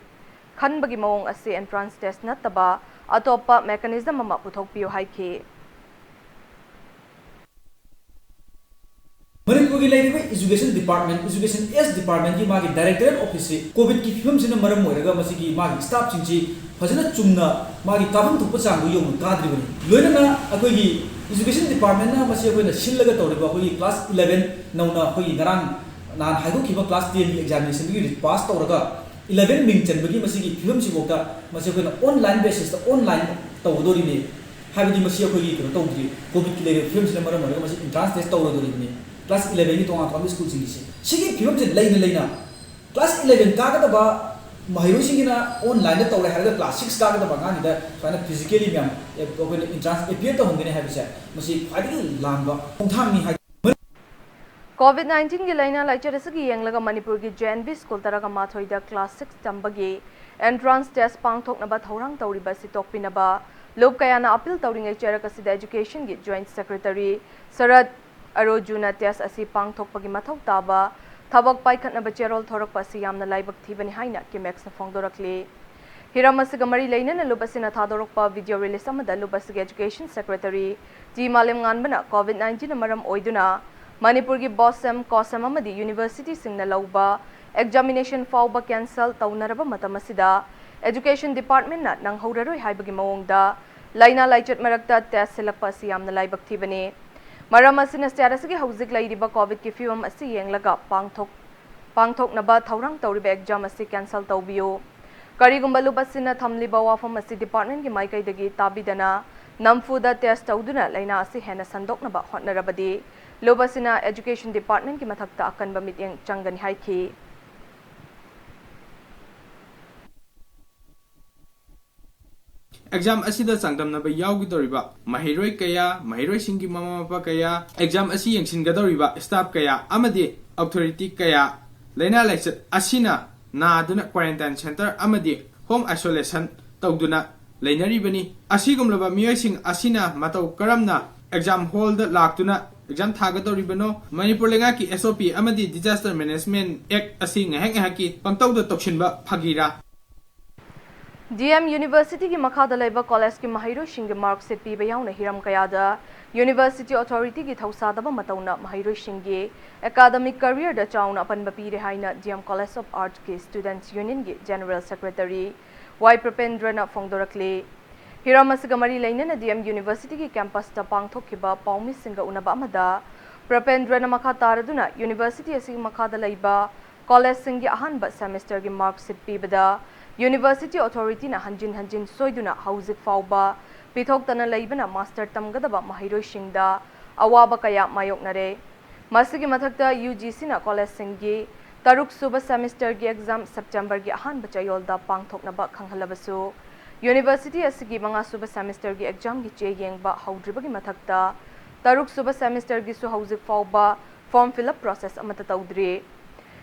khanbagi mawong asi entrance test nataba atopa mechanism ama puthokpiyo haiki Manipur ki laiba education S department ki magi director office covid ki film sina maram moiraga masigi magi staff chingchi fajana chumna magi kabam thukpa changu yong kadribani loina akoi gi education department na masi akoi na sillaga tawriba akoi class 11 nauna akoi ngarang nan haidu kiba class 10 examination gi pass tawraga 11 ming chanbagi masigi film si bokta masi akoi na online basis ta online tawdori ne habidi masi akoi gi tawdri covid ki laiba film sina maram moiraga masi entrance test tawdori ne class 11 ni tonga thong school sing se sigi film je laina class 11 ka ga ba mahiro singina online da tawre harga class 6 ka ga ba ngani da fana physically myam ko entrance appear to hongene habise masi khadi lamba thongtham ni ha COVID-19 gi laina laichar asigi yenglaga Manipur gi JNV school taraga mathoida class 6 tambagi entrance test pangthokna ba thaurang tawriba si tokpinaba lob kayana appeal tawringai charaka sida education gi joint secretary Sarad Arojuna test asi pangthokpagi mathau taba thabak paikhatna ba cherol thorak pasi yamna laibak thibani haina kimex na phongdorakli hiramasiga mari leina na lubasina thadorokpa video release amada lubasiga education secretary G Malim nganbana COVID-19 na maram oiduna Manipur gi bossem kosam amadi university singna lauba examination fauba cancel taunaraba matamasida education department na nanghoraroi haibagi mawongda laina laichat marakta test selakpa si yamna laibak thibani maram asina status gi hauzik lairiba covid ki fibam asi yenglaga pangthok naba thaurang tawriba exam asi cancel tawbiyo karigumba lubasina thamliba wafam asi department gi maikai dagi tabidana namfuda test tawduna laina asi hena sandok naba hotnarabadi lubasina education department gi mathakta akanba mityang changani haiki exam asida changdamnaba yawgidoriba mahiroi kaya mahiroi singi mama mapa kaya exam asi yengsingadoriba staff kaya amadi authority kaya laina laichat asina na aduna quarantine center amadi home isolation tawduna lainaribani asigumlaba miyoising asina matau karamna exam hall da laktuna exam thagadoribano Manipur lenga ki SOP amadi disaster management act asi ngahek ngahaki pangtawda toksinba phagira DM University ki makhada laiba college ki mahiro shingi mark se piba yauna hiram kayada University Authority ki thausadaba matauna mahiro shingi academic career da chauna apanba pire haina DM College of Arts ki Students Union ki General Secretary Y Prapendra na phongdorakli hiram asigamari laina na DM University ki campus ta pangthokkiba paumi singa unaba amada Prapendra na makha taraduna University asi makhada laiba college singi ahanba semester ki mark se pibada University Authority na hanjin soiduna hauzik fauba pithok tana laibana master tamgadaba mahiroi shingda awaba kaya mayoknare masigi mathakta UGC na college singi taruk suba semester gi exam September gi ahan bachayolda pangthoknaba khanghlabasu University asigi manga suba semester gi exam gi che yengba haudribagi mathakta taruk suba semester gi su hauzik fauba form fill up process amata tawdri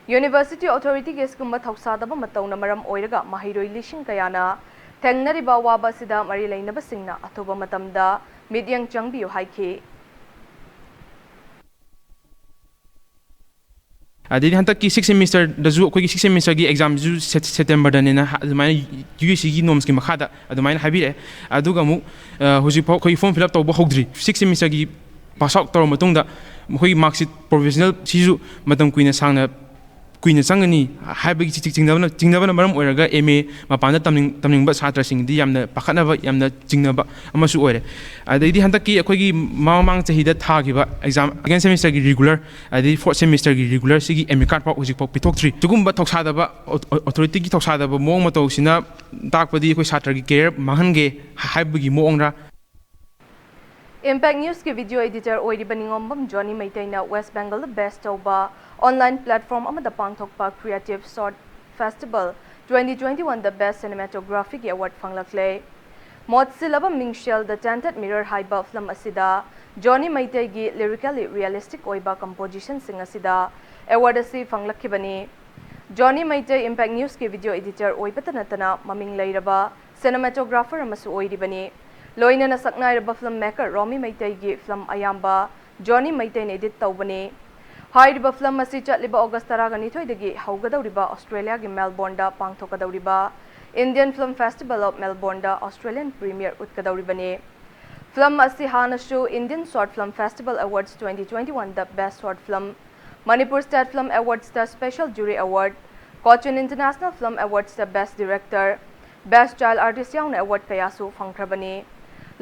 University Authority ge skumba thausadaba matawna maram oiraga mahiroi lishing kayana thengnariba waba sida mari lainaba singna athoba matamda midyang changbiyo haiki adidi hantak ki 6 semester da zu ko ki 6 semester gi exam zu September da nena adumai UGC gi norms ki makhada adumai habire aduga mu hoji ko form fill up tawba hogdri 6 semester gi pass out tor matungda khoi mark sheet professional sizu matam kuina sangna kuina changani haibagi chingnabana maram oiraga MA mapanda tamningba satra singdi yamna pakhatnaba yamna chingnaba amasu oire adaidi hantakki akoigi mamang chahida thagiba exam second semester gi regular adi fourth semester gi regular sigi MA card pa hojik pa pitokthri tugumba thoksadaba authority gi thoksadaba mong matau sina takpadi akoi satra gi career manghange haibagi mongra Impact News की video editor ओइरिबा निंगोम्बम जॉनी मैतैना West Bengal best तौबा online platform अमदा पांगथोकपा creative short festival 2021 the best cinematography की award फंगलखले मोत्सिलबा मिंगशेल द टेंटेड मिरर हाइबा फिल्म असिदा जॉनी मैतै की लिरिकली रियलिस्टिक ओइबा कंपोजिशन सिंग असिदा अवार्ड असि फंगलखिबनी जॉनी मैतै इम्पैक्ट न्यूज की वीडियो एडिटर ओइबता नतना ममिंग लैरबा सिनेमेटोग्राफर अमसु ओइरिबनी लोइनना सक्नाइरबा फिल्म मेकर रोमी मैतै की फिल्म अयाम्बा जॉनी मैतै ने एडिट तौबनी हाइरिबा फिल्म असि चटलिबा ऑगस्ट 12 दगी हौगदौरिबा ऑस्ट्रेलिया की मेलबोर्न दा पांगथोकदौरिबा Indian film festival of Melbourne दा ऑस्ट्रेलियन प्रीमियर उतकदौरिबनी फिल्म असि हानसु Indian short film festival awards 2021 the best short film Manipur state film awards the special jury award Cochin international film awards the best director best child artist याउन award कयासु फंगख्रबनी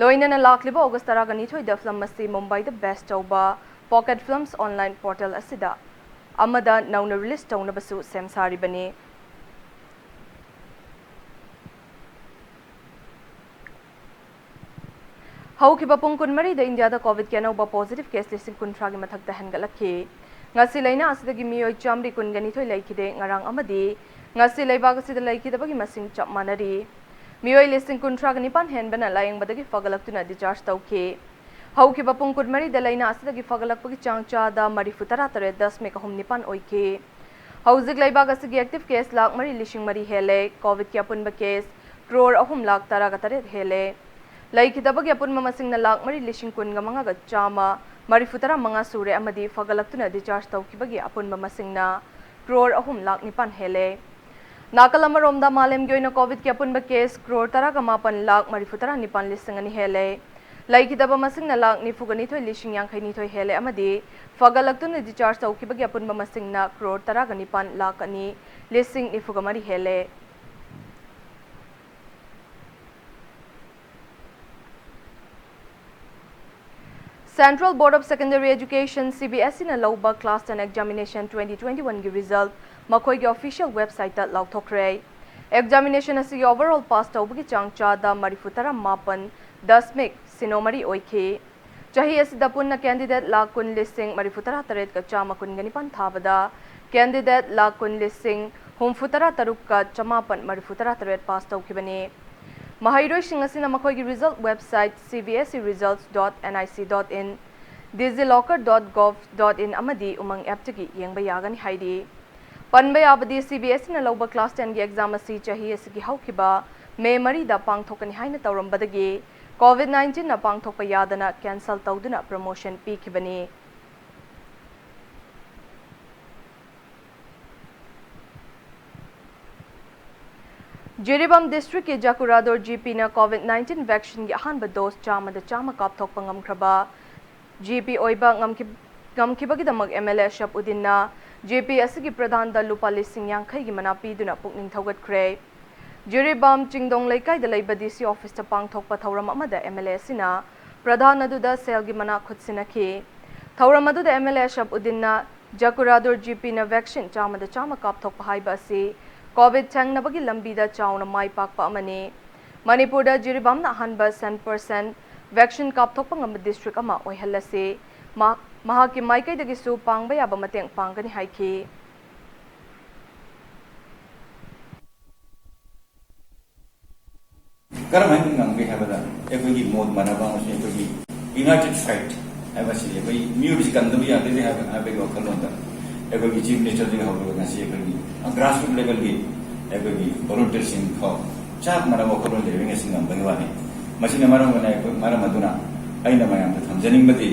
लोइनना लाखलिबा August 12 the film असि Mumbai the best तौबा pocket films online portal असिदा अमदा नौना रिलीज तौनबसु सेमसारिबनी हौखिबा पुंग कुनमरी द इंडिया द कोविड के अनौबा पॉजिटिव केस लिसिंग कुंथ्रा की मथक्ता हेनगलखि ngasi laina asidagi miyoi chamri kungani thoi laikide ngarang amadi ngasi leibag asida laikidabagi masing chap manari miyoi listing kunthra gani pan henbana layang badagi fagalaktuna discharge tauke hauki bapung kunmari da laina asidagi fagalakpagi changcha da mari futara tare 10 me kahum nipan oike hauzik leibag asigi active case lak mari lishing mari hele covid ki apunba case crore ahum lak tara ga tare hele laikidabagi apunma masing na lak mari lishing kun ga manga ga chama Marifutara mga sure amadi fagalaktuna discharge tawkibagi apunba masingna crore ahum lak nipan hele nakalama romda malem gyoina covid ki apunba case crore tara ga mapan lak marifutara nipan lisingani hele laikidaba masingna lak nifugani thoi lishing yang khaini thoi hele amadi fagalaktuna discharge tawkibagi apunba masingna crore tara ga nipan lak ani lising nifugamari hele Central Board of Secondary Education CBSE na lauba class 10 examination 2021 gi result makoi gi official website ta lauthokre examination asi overall pass tawbagi changcha da marifutara mapan 10 mek sinomari oike chahi asi da punna candidate la kun listing marifutara taret ka chama kun gani pan thabada candidate la kun listing humfutara taruk ka chamapan marifutara taret pass tawkibani Mahairoi singasina makoigi result website cbseresults.nic.in digilocker.gov.in amadi umang app tagi yengba yagani haidi panba yabadi CBSE na lauba class 10 gi exam asi chahi asigi haukiba May mari da pangthokani haina tawrambadagi COVID-19 na pangthokpa yadana cancel tawduna promotion pikibani Jiribam district ke Jakurador GP na COVID-19 vaccine gi ahanba dose chama kap thok pangam khraba GP oiba ngamkibagi damag MLA shap udinna GP asigi pradhan da lupa lising yang khai gi mana piduna pukning thogat khre Jiribam chingdong laikai da laiba DC office ta pang thok pa thauram amada MLA sina pradhan adu da sel gi mana khutsina ki thauram adu da MLA shap udinna Jakurador GP na vaccine chama kap thok pa haiba si COVID changnabagi lambida chauna mai pakpa amani Manipur da Jiribam na hanba 100% vaccine kapthokpa ngam district ama oihallase mahaki maikai dagi su pangba yaba mateng pangani haiki karam hain ngamge habada ekoi mod manaba ase ekoi united fight abasi ekoi music kandabi ade habe go khalonda ekoi chief minister ji hawlo ngasi ekoi grassroots level gi ekoi volunteer sing kho chap marama kholon de wing sing ngam bangwani masina maram gana ekoi maram aduna aina mayam da thamjaning bati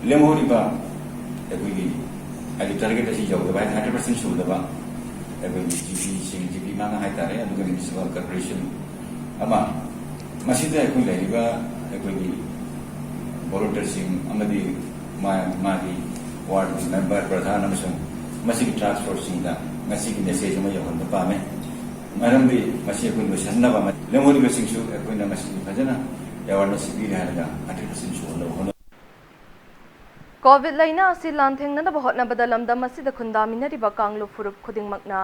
lemhori ba ekoi gi ali target asi jaw da 100% show da ba ekoi GP sing GP manga hai tare aduga municipal corporation ama masida ekoi lai ba ekoi gi volunteer sing amadi magi ward member pradhan amasung masigi transport sing da masigi message ma yawon da pame maram bi masi ekoi lo sanna ba lemori be sing su ekoi na masigi bhajana awareness bi halaga 100% show lo hono COVID laina asi lantheng na bahotna badalam da masida khundaminari ba kanglu furup khuding makna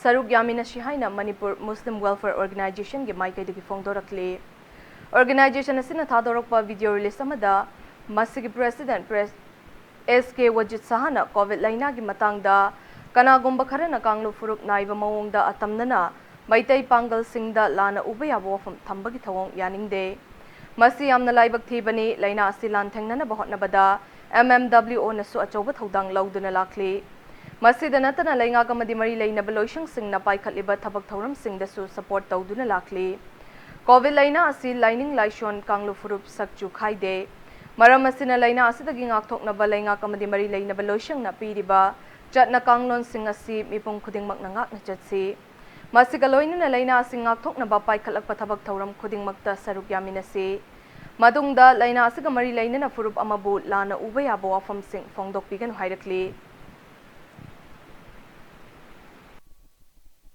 saruk yamina shi haina Manipur Muslim Welfare Organization ge maikai de fongdorakle Organization asina thadorokpa video release amada masigi president SK Wajit Sahana COVID laina gi matangda kanagumba kharana kanglu furup naiba mawongda atamnana maitai pangal singda lana uba yaba wafam thambagi thawong yaningde masi yamna laibak thibani laina asilan thengnana bahotnabada MMWO nasu achoba thodang lauduna lakli masida natana lainga kamadi mari laina baloishing singna paikhatliba thabak thoram singdasu support tawduna lakli COVID laina asi lining laishon kanglu furup sakchu khaide maram asina laina asidagi ngakthoknaba lainga kamadi mari laina baloishing na piriba chatna kanglon sing asi mipung khudingmak na ngakna chatsi masiga loinuna laina asi ngakthoknaba paikhatlakpa thabak thoram khudingmakta saruk yaminasi madungda laina asiga mari lainana furup amabu lana uba yaba wafam sing fongdokpigan hairakli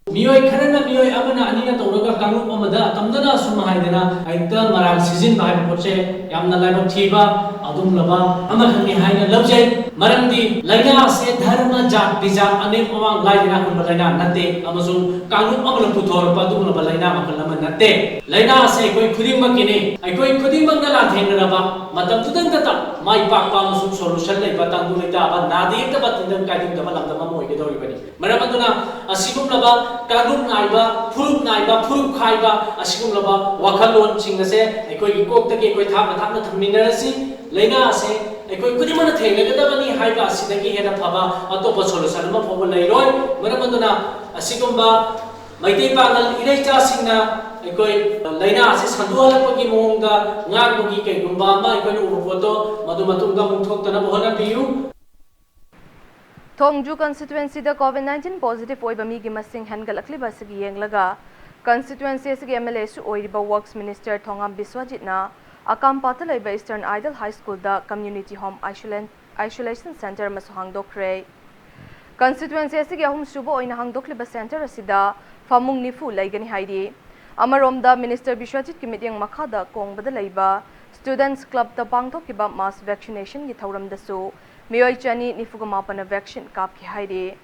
Miyoi karena miyoi amana anina tawraga kangup amada tamdana suma haidana aita marang season bahai poche yamna laibak thiba adum laba ama khani haina labjai marangdi laina se dharma jat bijat anem awang laina kun laina nate amasung kangup amala puthor padum laba laina makal lama nate laina se koi khuding makine ai koi khuding makna la thengra ba matam tudang tata mai pak pa masung solution lai batang du leta ba nadi ta batindam kaidum da lam da moi ke dori bani maramaduna asigum laba kangup naiba phuruk khaiba asigum laba wakhalon singase ekoi kok ta ke koi thapna thamminarasi laina ase ekoi kudimana thengnagadabani haiba asidagi hena phaba atopa solution ma phoba leiroi maramaduna asigumba maitei pangal iraicha singna ekoi laina ase sandualapagi mohonga ngagbogi kaigumba ma ekoi urupoto madu matungga mungthoktana bohana biu Thongju constituency da COVID-19 positive oiba mi gi masing hangalakli basigi yenglaga constituency asigi MLA su oiriba works minister Thongam Biswajit na akam patalai ba Eastern Idol High School da community home isolation center masu hangdokre constituency asigi ahum subo oina hangdokli ba center asida famung nifu laigani haidi amaromda minister Biswajit ki meeting makhada kongbada laiba students club da pangthokiba mass vaccination gi thauram dasu Miyoi chani nifugama vaccine kap ki haide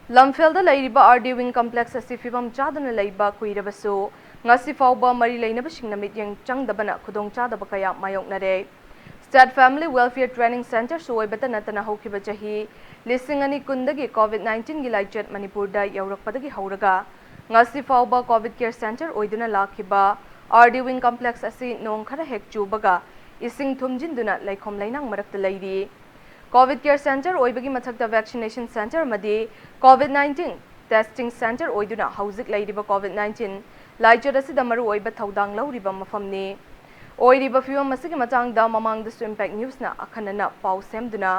Lamfelda laiba RD wing complex asi fibam chadana laiba kuirabasu ngasi fauba mari lainaba singna mityang changdabana khudong chadaba kaya mayoknare State Family Welfare Training Center suoibata natana hokiba chahi lisingani kundagi COVID-19 gi laichet Manipur da yaurakpadagi hauraga ngasi fauba COVID care center oiduna lakhiba RD wing complex asi nong khara hek chubaga ising thumjinduna laikhom lainang marakta lairi COVID care center oibagi mathakta vaccination center madi COVID-19 testing center oiduna hauzik lairiba COVID-19 laichar asi damaru oiba thaudang lauriba mafamni oiriba fiwam masigi matang da mamang da impact news na akhanana pau semduna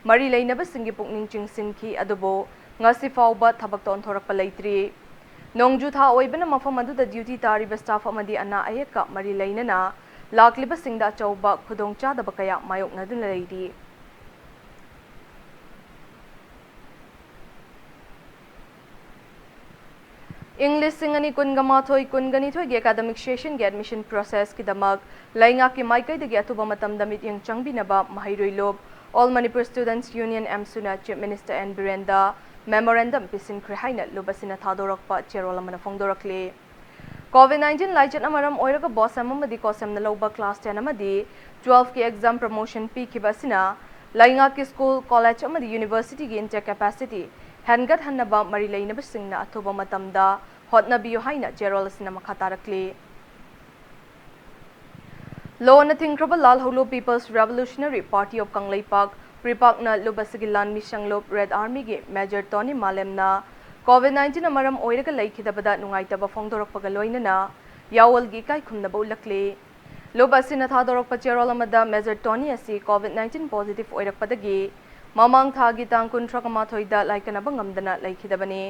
mari lainaba singi pukning chingsinki adubo ngasi fauba thabak ton thorakpa laitri Nongju tha oibana mafam aduda duty tariba staff amadi ana ayeka mari lainana lakliba singda chauba khudong chadaba kaya mayoknaduna leiri English singani kungamathoi kunganithoi ge academic session ge admission process ki damak lainga ki maikai de ge atuba matam damit yang changbinaba mahairoi lob All Manipur Students Union Amsuna Chief Minister N Birenda Memorandum pisin krihaina lubasina thadorakpa cherolamana fongdorakle COVID-19 laichat amaram oiraga boss amamadi kosemna loba class 10 amadi 12 ki exam promotion p kibasina lainga ki school college amadi university gi intake capacity hangat hannaba mari lainaba singna athoba matamda hotna biyo haina cherolasina makhatarakle Law and Thinkraba Lal Holo People's Revolutionary Party of Kanglaipak Pripakna Lubasigi Lan Mishanglop Red Army ge Major Tony Malemna COVID-19 amaram oiraga laikhidabada nungaitaba fongdorakpaga loinana yawal gi kai khumnaba ulakle Lubasina thadorakpa cherolamada Major Tony asi COVID-19 positive oirakpadagi mamang thagi tang kuntraka thoida laikanaba ngamdana laikhidabani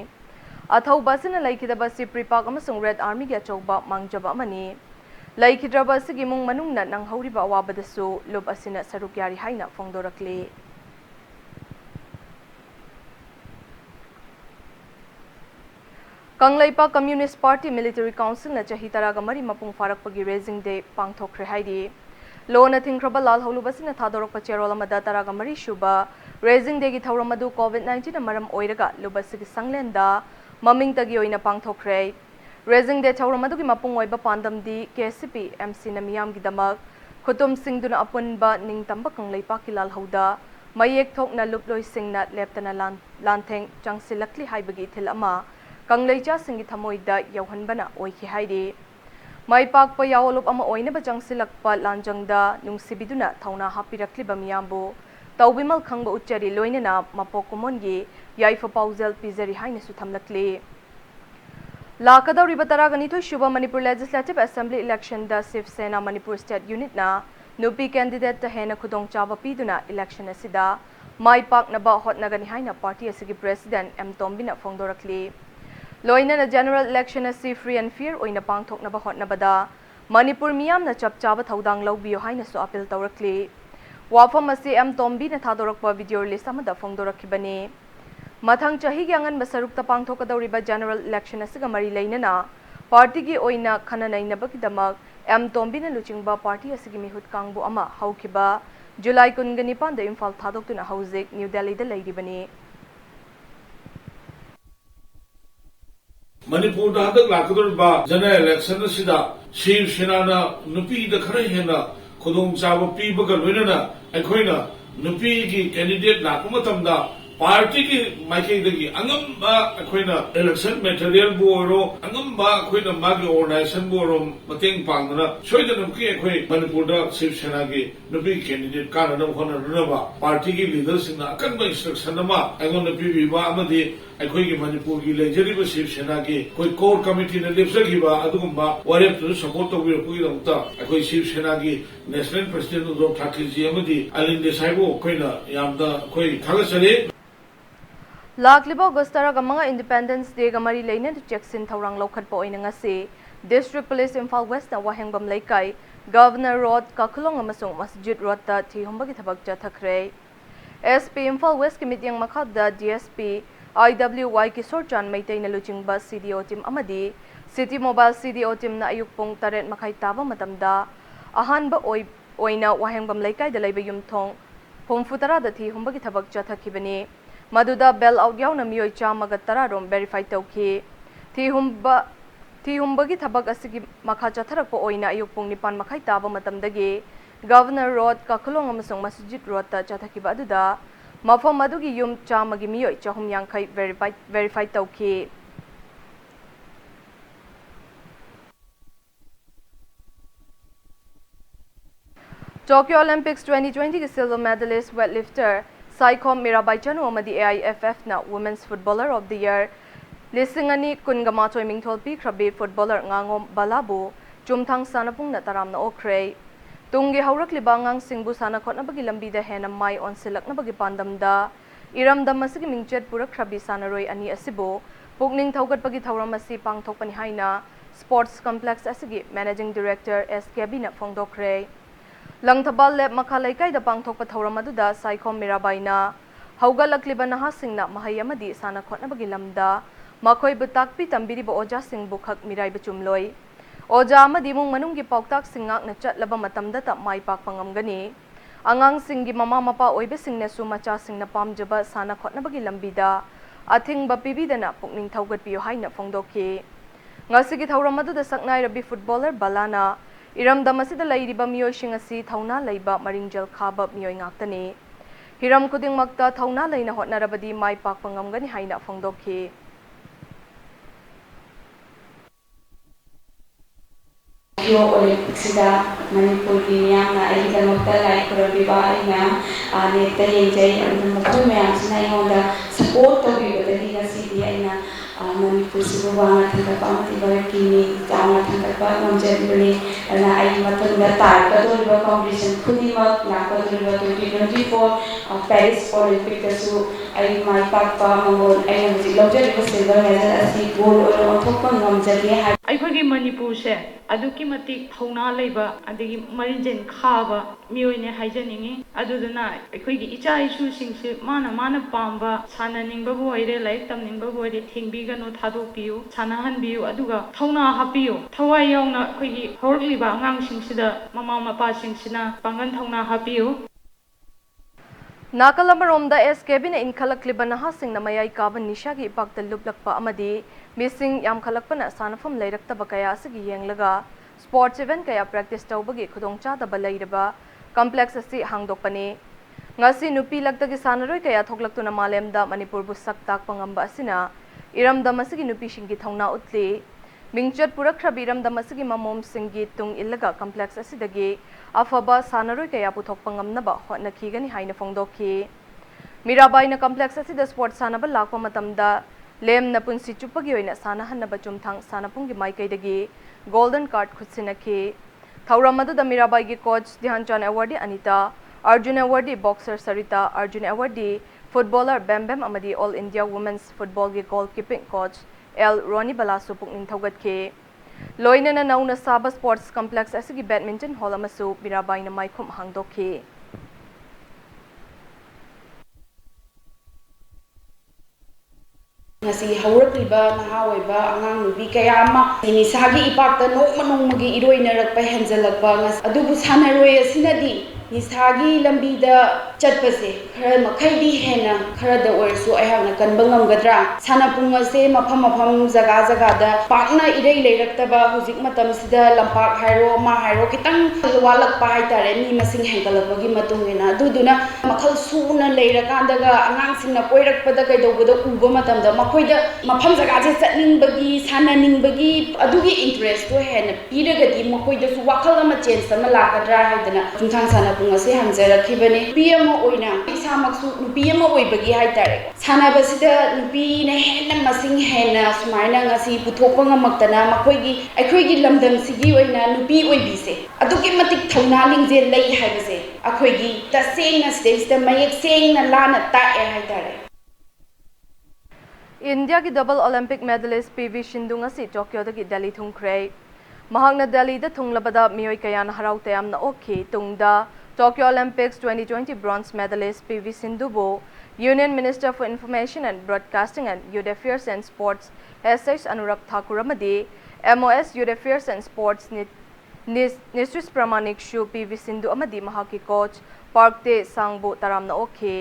athobasina laikhidaba si Pripak amasung Red Army ge chauba mangjaba amani Laikhidraba asigi mung manungna nang hauriba awabadasu lub asina sarukyari haina fongdorakle Kanglaipa Communist Party Military Council na chahi taraga mari mapung farakpagi raising day pangthokre haidi लोना थिंख्रबा लाल हौलुबसिना थादोरकपा चेरोल अमदा तरागा मरी शुबा raising डेगी थौरम अदु कोविड-19 मरम ओइरगा लुबसिगी संगलेंदा ममिंगतगी ओइना पांगथोखरे raising day थौरम अदुगी मपुंग ओइबा पांदमदी KCP MC ना मियामगी दमक खुतुम सिंगदुना अपुनबा निंगतंबा कंगलेपाकी लाल हौदा मयेक थोकना लुपलोइ सिंगना लेप्तना लांथेंग चंगसिलक्ली हाइबगी ethyl अमा कंगलेचा सिंगी थमोइदा यौहनबना ओइखि हाइदे mai pakpa yawolup ama oinaba changsilakpa lanjangda nungsibiduna thauna hapirakliba miyambu tawbimal khangba uchari loinana mapokomongi yaifa paujel pizari haina su thamlakli lakadawriba taragani thoi shuba Manipur Legislative Assembly election da Shiv Sena Manipur State Unit na nupi candidate ta hena khudong chaba piduna election asida mai paknaba hotnagani haina party asigi president M Tombina phongdorakli लोइना general election असी free and fair ओइना पांगथोकनबा होटनबदा मणिपुर मियामना चपचाबा थौदांग लौबियो हाइनासु अपील तौरक्ली वाफम असी एम तोम्बी ना थादोरकपा वीडियो रिलीज अमदा फोंदोरखिबनी मथंग चहीगी अंगनबा सरुकता पांगथोकदौरिबा जनरल इलेक्शन असिगा मरी लैनना पार्टीगी ओइना खननैनबगिदमक एम तोम्बीना लुचिंगबा पार्टी असिगी मिहुत कांगबु अमा हौखिबा जुलाई 29 दा इम्फाल थादोक्तुना हौजिक न्यू दिल्ली दा लैरिबनी Manipur da hadak lakador ba general election sida Shiv Sena na nupi da khare hena khudong chaba pi baga loina aikoina nupi ki candidate lakumatam da party ki maike dagi angam ba aikoina election material buoro angam ba aikoina magi organization buoro mateng pangna soida nupi aikoi Manipur da Shiv Sena ki nupi candidate kana na khona ba party ki leaders na akan ba instruction ma aigon nupi biwa amadi अखोई की मणिपुर की लेजरीब शिव सेना की कोई core committee ने लेप्सगिबा अदुगुम्बा वारेप तु support तौबिरपुगिदमता अखोई शिव सेना की national president Uddhav Thackeray ji अमदी अलिंग देसाईबो अखोइना यामदा अखोई थागसरे लाखलिबा अगस्तरा गमंगा इंडिपेंडेंस डे गमरी लेने चेक्सिन थौरांग लौखटपा ओइना ngasi district police Imphal west ना वाहेंगबम लेकाई गवर्नर रोड काखुलोंग अमसुंग मस्जिद रोड ता थिहुंबगी थबक चथखरे एसपी इम्फाल वेस्ट की मीटिंग मखादा DSP IWY Kisor Chan Maitai na luchingba CDO team amadi City Mobile CDO team na ayuk pong taret makai taba matamda ahanba oina wahengbam laikai da laiba yumthong homfutara da thi humbagi thabak chathakibani maduda bell out yaw na miyoi chamaga tararom verify tawki thi humbagi thabak asigi makha chatharakpa oina ayuk pong nipan makai taba matamdagi Governor Road Kakhulong amasong Masjid Road ta chathakiba aduda मफम अदुगी युम चामगी मियोय चहुम यांखै verify तौखि Tokyo olympics 2020 की silver medallist weightlifter Saikhom Mirabai Chanu अमदी AIFF ना women's footballer of the year लिसिंगनी कुनगमाचोय मिंगथोल पीख्रबी footballer ngango balabu chumthang sanapung na taramna okhrei Tungi haurakliba angangsingbu sana khotnabagi lambida hena mai onsilaknabagi pandamda iramdam masigi mingchet purakkhrabi sanaroi ani asibo pukning thaugatpagi thauram asi pangthokpani haina sports complex asigi managing director SKB na phongdokre langthabal lab makhalaikai da pangthokpa thauram aduda Saikhom Mirabaina haugalakliba nahasingna mahai amadi sana khotnabagi lamda makhoi butakpi tambiriba oja singbu khak mirai bachumloi Oja amadi mung manunggi pauktak singak na chatlaba matamda ta mai pakpangamgani angang singgi mama mapa oibe singne su macha singna pamjaba sana khotnabagi lambida athing ba pibidana pukning thaugat piyo haina phongdokhi ngasigi thauram adu da saknai rabi footballer balana iram damasida lairiba miyo singasi thauna leiba maringjal khaba miyo ngaktani hiram kuding makta thauna leina hotnarabadi mai pakpangamgani haina phongdokhi Yo Olympics da Manipur ki yang na ai da nokta lai kurabi ba ina ne ta yenjai an mukhu mayam sina ingonda support to bi badali ga si dia ina Manipur sibu wa na thanga pa mati ba ki ni ta na thanga pa ngamje bani na ai matang da tar ka do ba competition khudi ma na ka do ba 2024 Paris Olympic ka su ai mai pa mangol ai ngamji lobje ba silver medal asi gold or thok pa ngamje dia ꯑꯩꯈꯣꯏꯒꯤ ꯃꯅꯤꯄꯨꯔꯁꯦ ꯑꯗꯨꯛꯀꯤ ꯃꯇꯤꯛ ꯊꯧꯅꯥ ꯂꯩꯕ ꯑꯗꯒꯤ ꯃꯔꯤꯟꯖꯦꯟ ꯈꯥꯕ ꯃꯤꯑꯣꯏꯅꯦ ꯍꯥꯏꯖꯅꯤꯡꯉꯤ ꯑꯗꯨꯗꯨꯅ ꯑꯩꯈꯣꯏꯒꯤ ꯏꯆꯥ ꯏꯁꯨꯁꯤꯡꯁꯤ ꯃꯥꯅ ꯄꯥꯝꯕ ꯁꯥꯟꯅꯅꯤꯡꯕꯕꯨ ꯑꯣꯏꯔꯦ ꯂꯥꯏꯔꯤꯛ ꯇꯝꯅꯤꯡꯕꯕꯨ ꯑꯣꯏꯔꯦ ꯊꯤꯡꯕꯤꯒꯅꯨ ꯊꯥꯗꯣꯛꯄꯤꯌꯨ ꯁꯥꯟꯅꯍꯟꯕꯤꯌꯨ ꯑꯗꯨꯒ ꯊꯧꯅꯥ ꯍꯥꯞꯄꯤꯌꯨ ꯊꯋꯥꯏ ꯌꯥꯎꯅ ꯑꯩꯈꯣꯏꯒꯤ ꯍꯧꯔꯛꯂꯤꯕ ꯑꯉꯥꯡꯁꯤꯡꯁꯤꯗ ꯃꯃꯥ ꯃꯄꯥꯁꯤꯡꯁꯤꯅ ꯄꯥꯡꯒꯜ ꯊꯧꯅꯥ ꯍꯥꯞꯄꯤꯌꯨ ꯅꯥꯀꯜ ꯑꯃꯔꯣꯝꯗ SKBꯅ ꯏꯟꯈꯠꯂꯛꯂꯤꯕ ꯅꯍꯥꯁꯤꯡꯅ ꯃꯌꯥꯏ ꯀꯥꯕ ꯅꯤꯁꯥꯒꯤ ꯏꯄꯥꯛꯇ ꯂꯨꯞꯂꯛꯄ ꯑꯃꯗꯤ ꯃꯤꯁꯤꯡ ꯌꯥꯝꯈꯠꯂꯛꯄꯅ ꯁꯥꯟꯅꯐꯝ ꯂꯩꯔꯛꯇꯕ ꯀꯌꯥ ꯑꯁꯤꯒꯤ ꯌꯦꯡꯂꯒ ꯁ꯭ꯄꯣꯔꯠꯁ ꯏꯚꯦꯟꯠ ꯀꯌꯥ ꯄ꯭ꯔꯦꯛꯇꯤꯁ ꯇꯧꯕꯒꯤ ꯈꯨꯗꯣꯡꯆꯥꯗꯕ ꯂꯩꯔꯤꯕ ꯀꯝꯄ꯭ꯂꯦꯛꯁ ꯑꯁꯤ ꯍꯥꯡꯗꯣꯛꯄꯅꯤ ngasi nupi lagtagi sanaroi kaya thoklaktuna malemda Manipurbu sak takpa ngamba asina iramdam asigi nupi shingi thongna utli mingchat purakhrabi iramdam asigi mamom singi tung illaga complex asidagi afaba sanaroi kaya puthokpa ngamnaba hotnakhigani haina phongdokhi Mirabai na complex asida sport sanaba lakpa matamda lem na punsi chupagi oina sanahannaba chumthang sanapungi maikaidagi golden card khutsinakhi thauramadu Mirabai gi coach Dhyanchan awardee Anita Arjun Awardee boxer Sarita, Arjun Awardee footballer Bam Bam amadi All India Women's Football gi goalkeeping coach L Ronnie Balasu pukning thaugatke. Loinana nauna Saba Sports Complex asigi badminton hall amasu Mirabai na maikhum hangdokhe. ngasi hawrakliba nahaoiba angang nubi kaya ama nisagi ipakta nokmanongmagi iroinarakpa henjalakpa ngas adubu sanaroi asinadi nisagi lambida chatpase khara makhaidi hena khara da oirsu ayhakna kanba ngamgadra sanapung ase mafam jaga jaga da pakna irei leiraktaba hujik matam sida lampak hairo ma hairo kitang walakpa haitare mi masing hengalakpagi matungena duduna makhal suna leirakandaga angang singna koirakpada kaidobada uba matamda makoida mafam jaga je chatningbagi sananingbagi adugi interest to hena piragadi makoida su wakal ama change ama lakadra haidana chungthang sanapung ase hamjarakibani piyama oina isamaksu piyama oibagi haitare sanabasida nupi na hena masing hena sumaina ngasi puthokpa ngamaktana makoigi aikoigi lamdam sigi oina nupi oibise adugi matik thongna lingje lei haibase akoigi tasengna stage da mayek sengna lana tae haitare India ki double Olympic medalist PV Sindhu ngasi Tokyo dagi Delhi thungkhre mahakna Delhi da thunglabada miyoi kayana harau tayamna okhi tungda Tokyo Olympics 2020 bronze medalist PV Sindhu bo Union Minister for Information and Broadcasting and Youth Affairs and Sports SH Anurag Thakur amadi MOS Youth Affairs and Sports Nistris Pramanik Shu PV Sindhu amadi mahaki coach Parkte Sangbo taramna okhi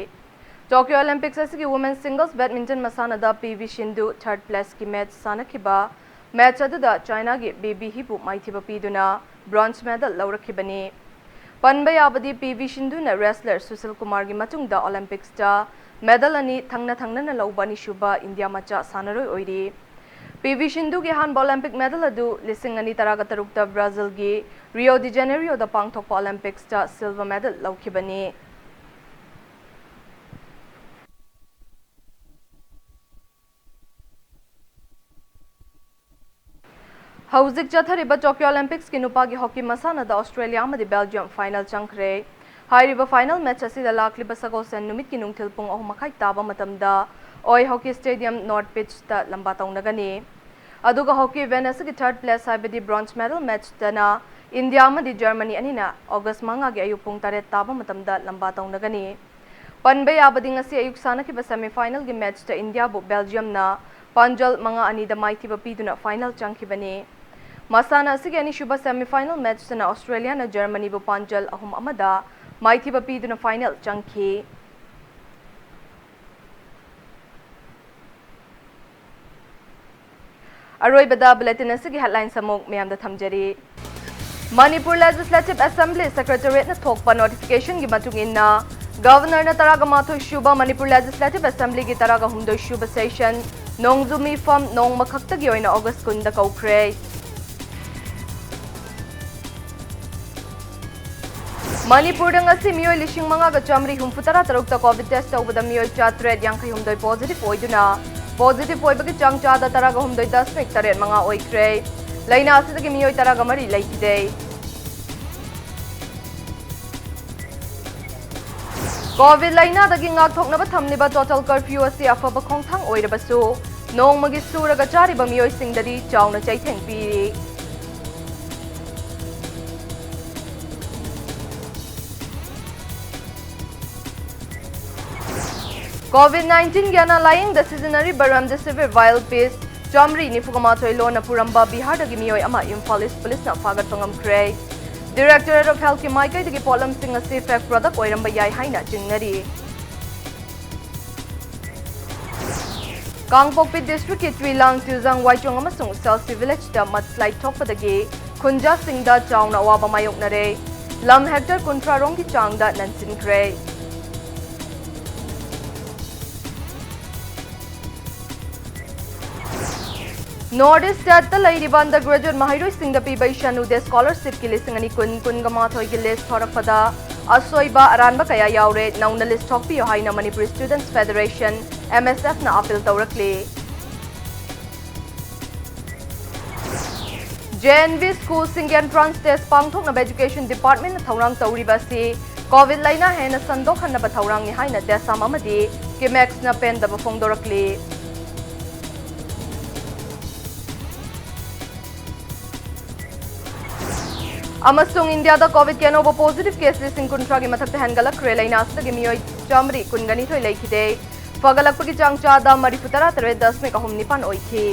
Tokyo Olympics asigi women's singles badminton masana da PV Sindhu third place ki match sanakhiba match aduda China gi BB Hibu maithiba piduna bronze medal laurakhibani Panbay abadi PV Sindhu na wrestler Sushil Kumar gi matungda Olympics ta medal ani thangna na laubani shuba India macha sanaroi oiri PV Sindhu gi handball Olympic medal adu lising ani taraga tarukta Brazil gi Rio de Janeiro da pangthokpa Olympics ta silver medal laukhibani Hauzik chathariba Tokyo Olympics ki nupagi hockey masana da Australia amadi Belgium final changkhre hairiba final match asida lakliba sagol sen numit ki nungthil pung 3:30 taba matamda oi hockey stadium north pitch ta lamba taunagani aduga hockey event asigi third place haibadi bronze medal match dana India amadi Germany anina August manga gi ayuk pung 8 taba matamda lamba taunagani panbay abadi ngasi ayuk sanaki ba semi final gi match ta India bu Belgium na Panjal manga ani da maithiba piduna final changkhibani Masana asigi ani shuba semi-final match na Australia na Germany bu Panjal ahum amada maithiba piduna final changkhi Aroi bada bulletin asigi headline samuk miyamda thamjari Manipur Legislative Assembly Secretariat na thokpa notification gi matung inna Governor na taraga mathoi shuba Manipur Legislative Assembly gi taraga humdoi shuba session nongzumi fam nong makhakta gi oina August kunda kaukre Manipur ngasi miyoi lishing manga ga chamri humfutara tarukta COVID test tawbada miyoi chatret yankhai humdoi positive oiduna positive oibagi changcha da taraga humdoi 10 taret manga oikre laina asidagi miyoi taraga mari laitide COVID laina dagi ngak thoknaba thamniba total curfew asi afaba khongthang oirabasu नोंमगी सूरगा चारिबा मियोइसिंगददी चावना चैथेंग Piri COVID-19 gyana lying the seasonary baram the severe wild beast Jamri Nifugamathoi Lona Puramba Bihar the Gimio Ama Imphalis Police na Fagat Pangam Cray Directorate of Health Kimaikai the Polam Sing a safe fact product Oiramba Yai Haina Jingnari Kangpokpi District Kitwi Lang Tuzang Waichong Amasung Selsi Village the mudslide top of the gay Kunja Singh da Chowna Waba Mayok Nare Lam Hector Kuntra Rongi Chang da Nansin Cray Northeast State the Lady Banda graduate Mahiro Singh the Piba Shanu de scholarship ki listing ani kun Gamathoi ki list thorakpada Asoiba Aranba Kaya Yaure Nauna list Topi Haina Manipur Students Federation MSF na appeal taurakli JNV School Sing Entrance Test Pangthok na Education Department na Thaurang Tauribasi COVID laina hena sandok hanna ba thaurang ni haina desam amadi Kimex na pen da bafong dorakli Amasung India the COVID Kenoba positive case listing kuntragi mathakta hangalak relaina asla gimioi chamri kungani thoi laikide pagalakpagi changcha da marifutara 10 me kahum nipan oikhi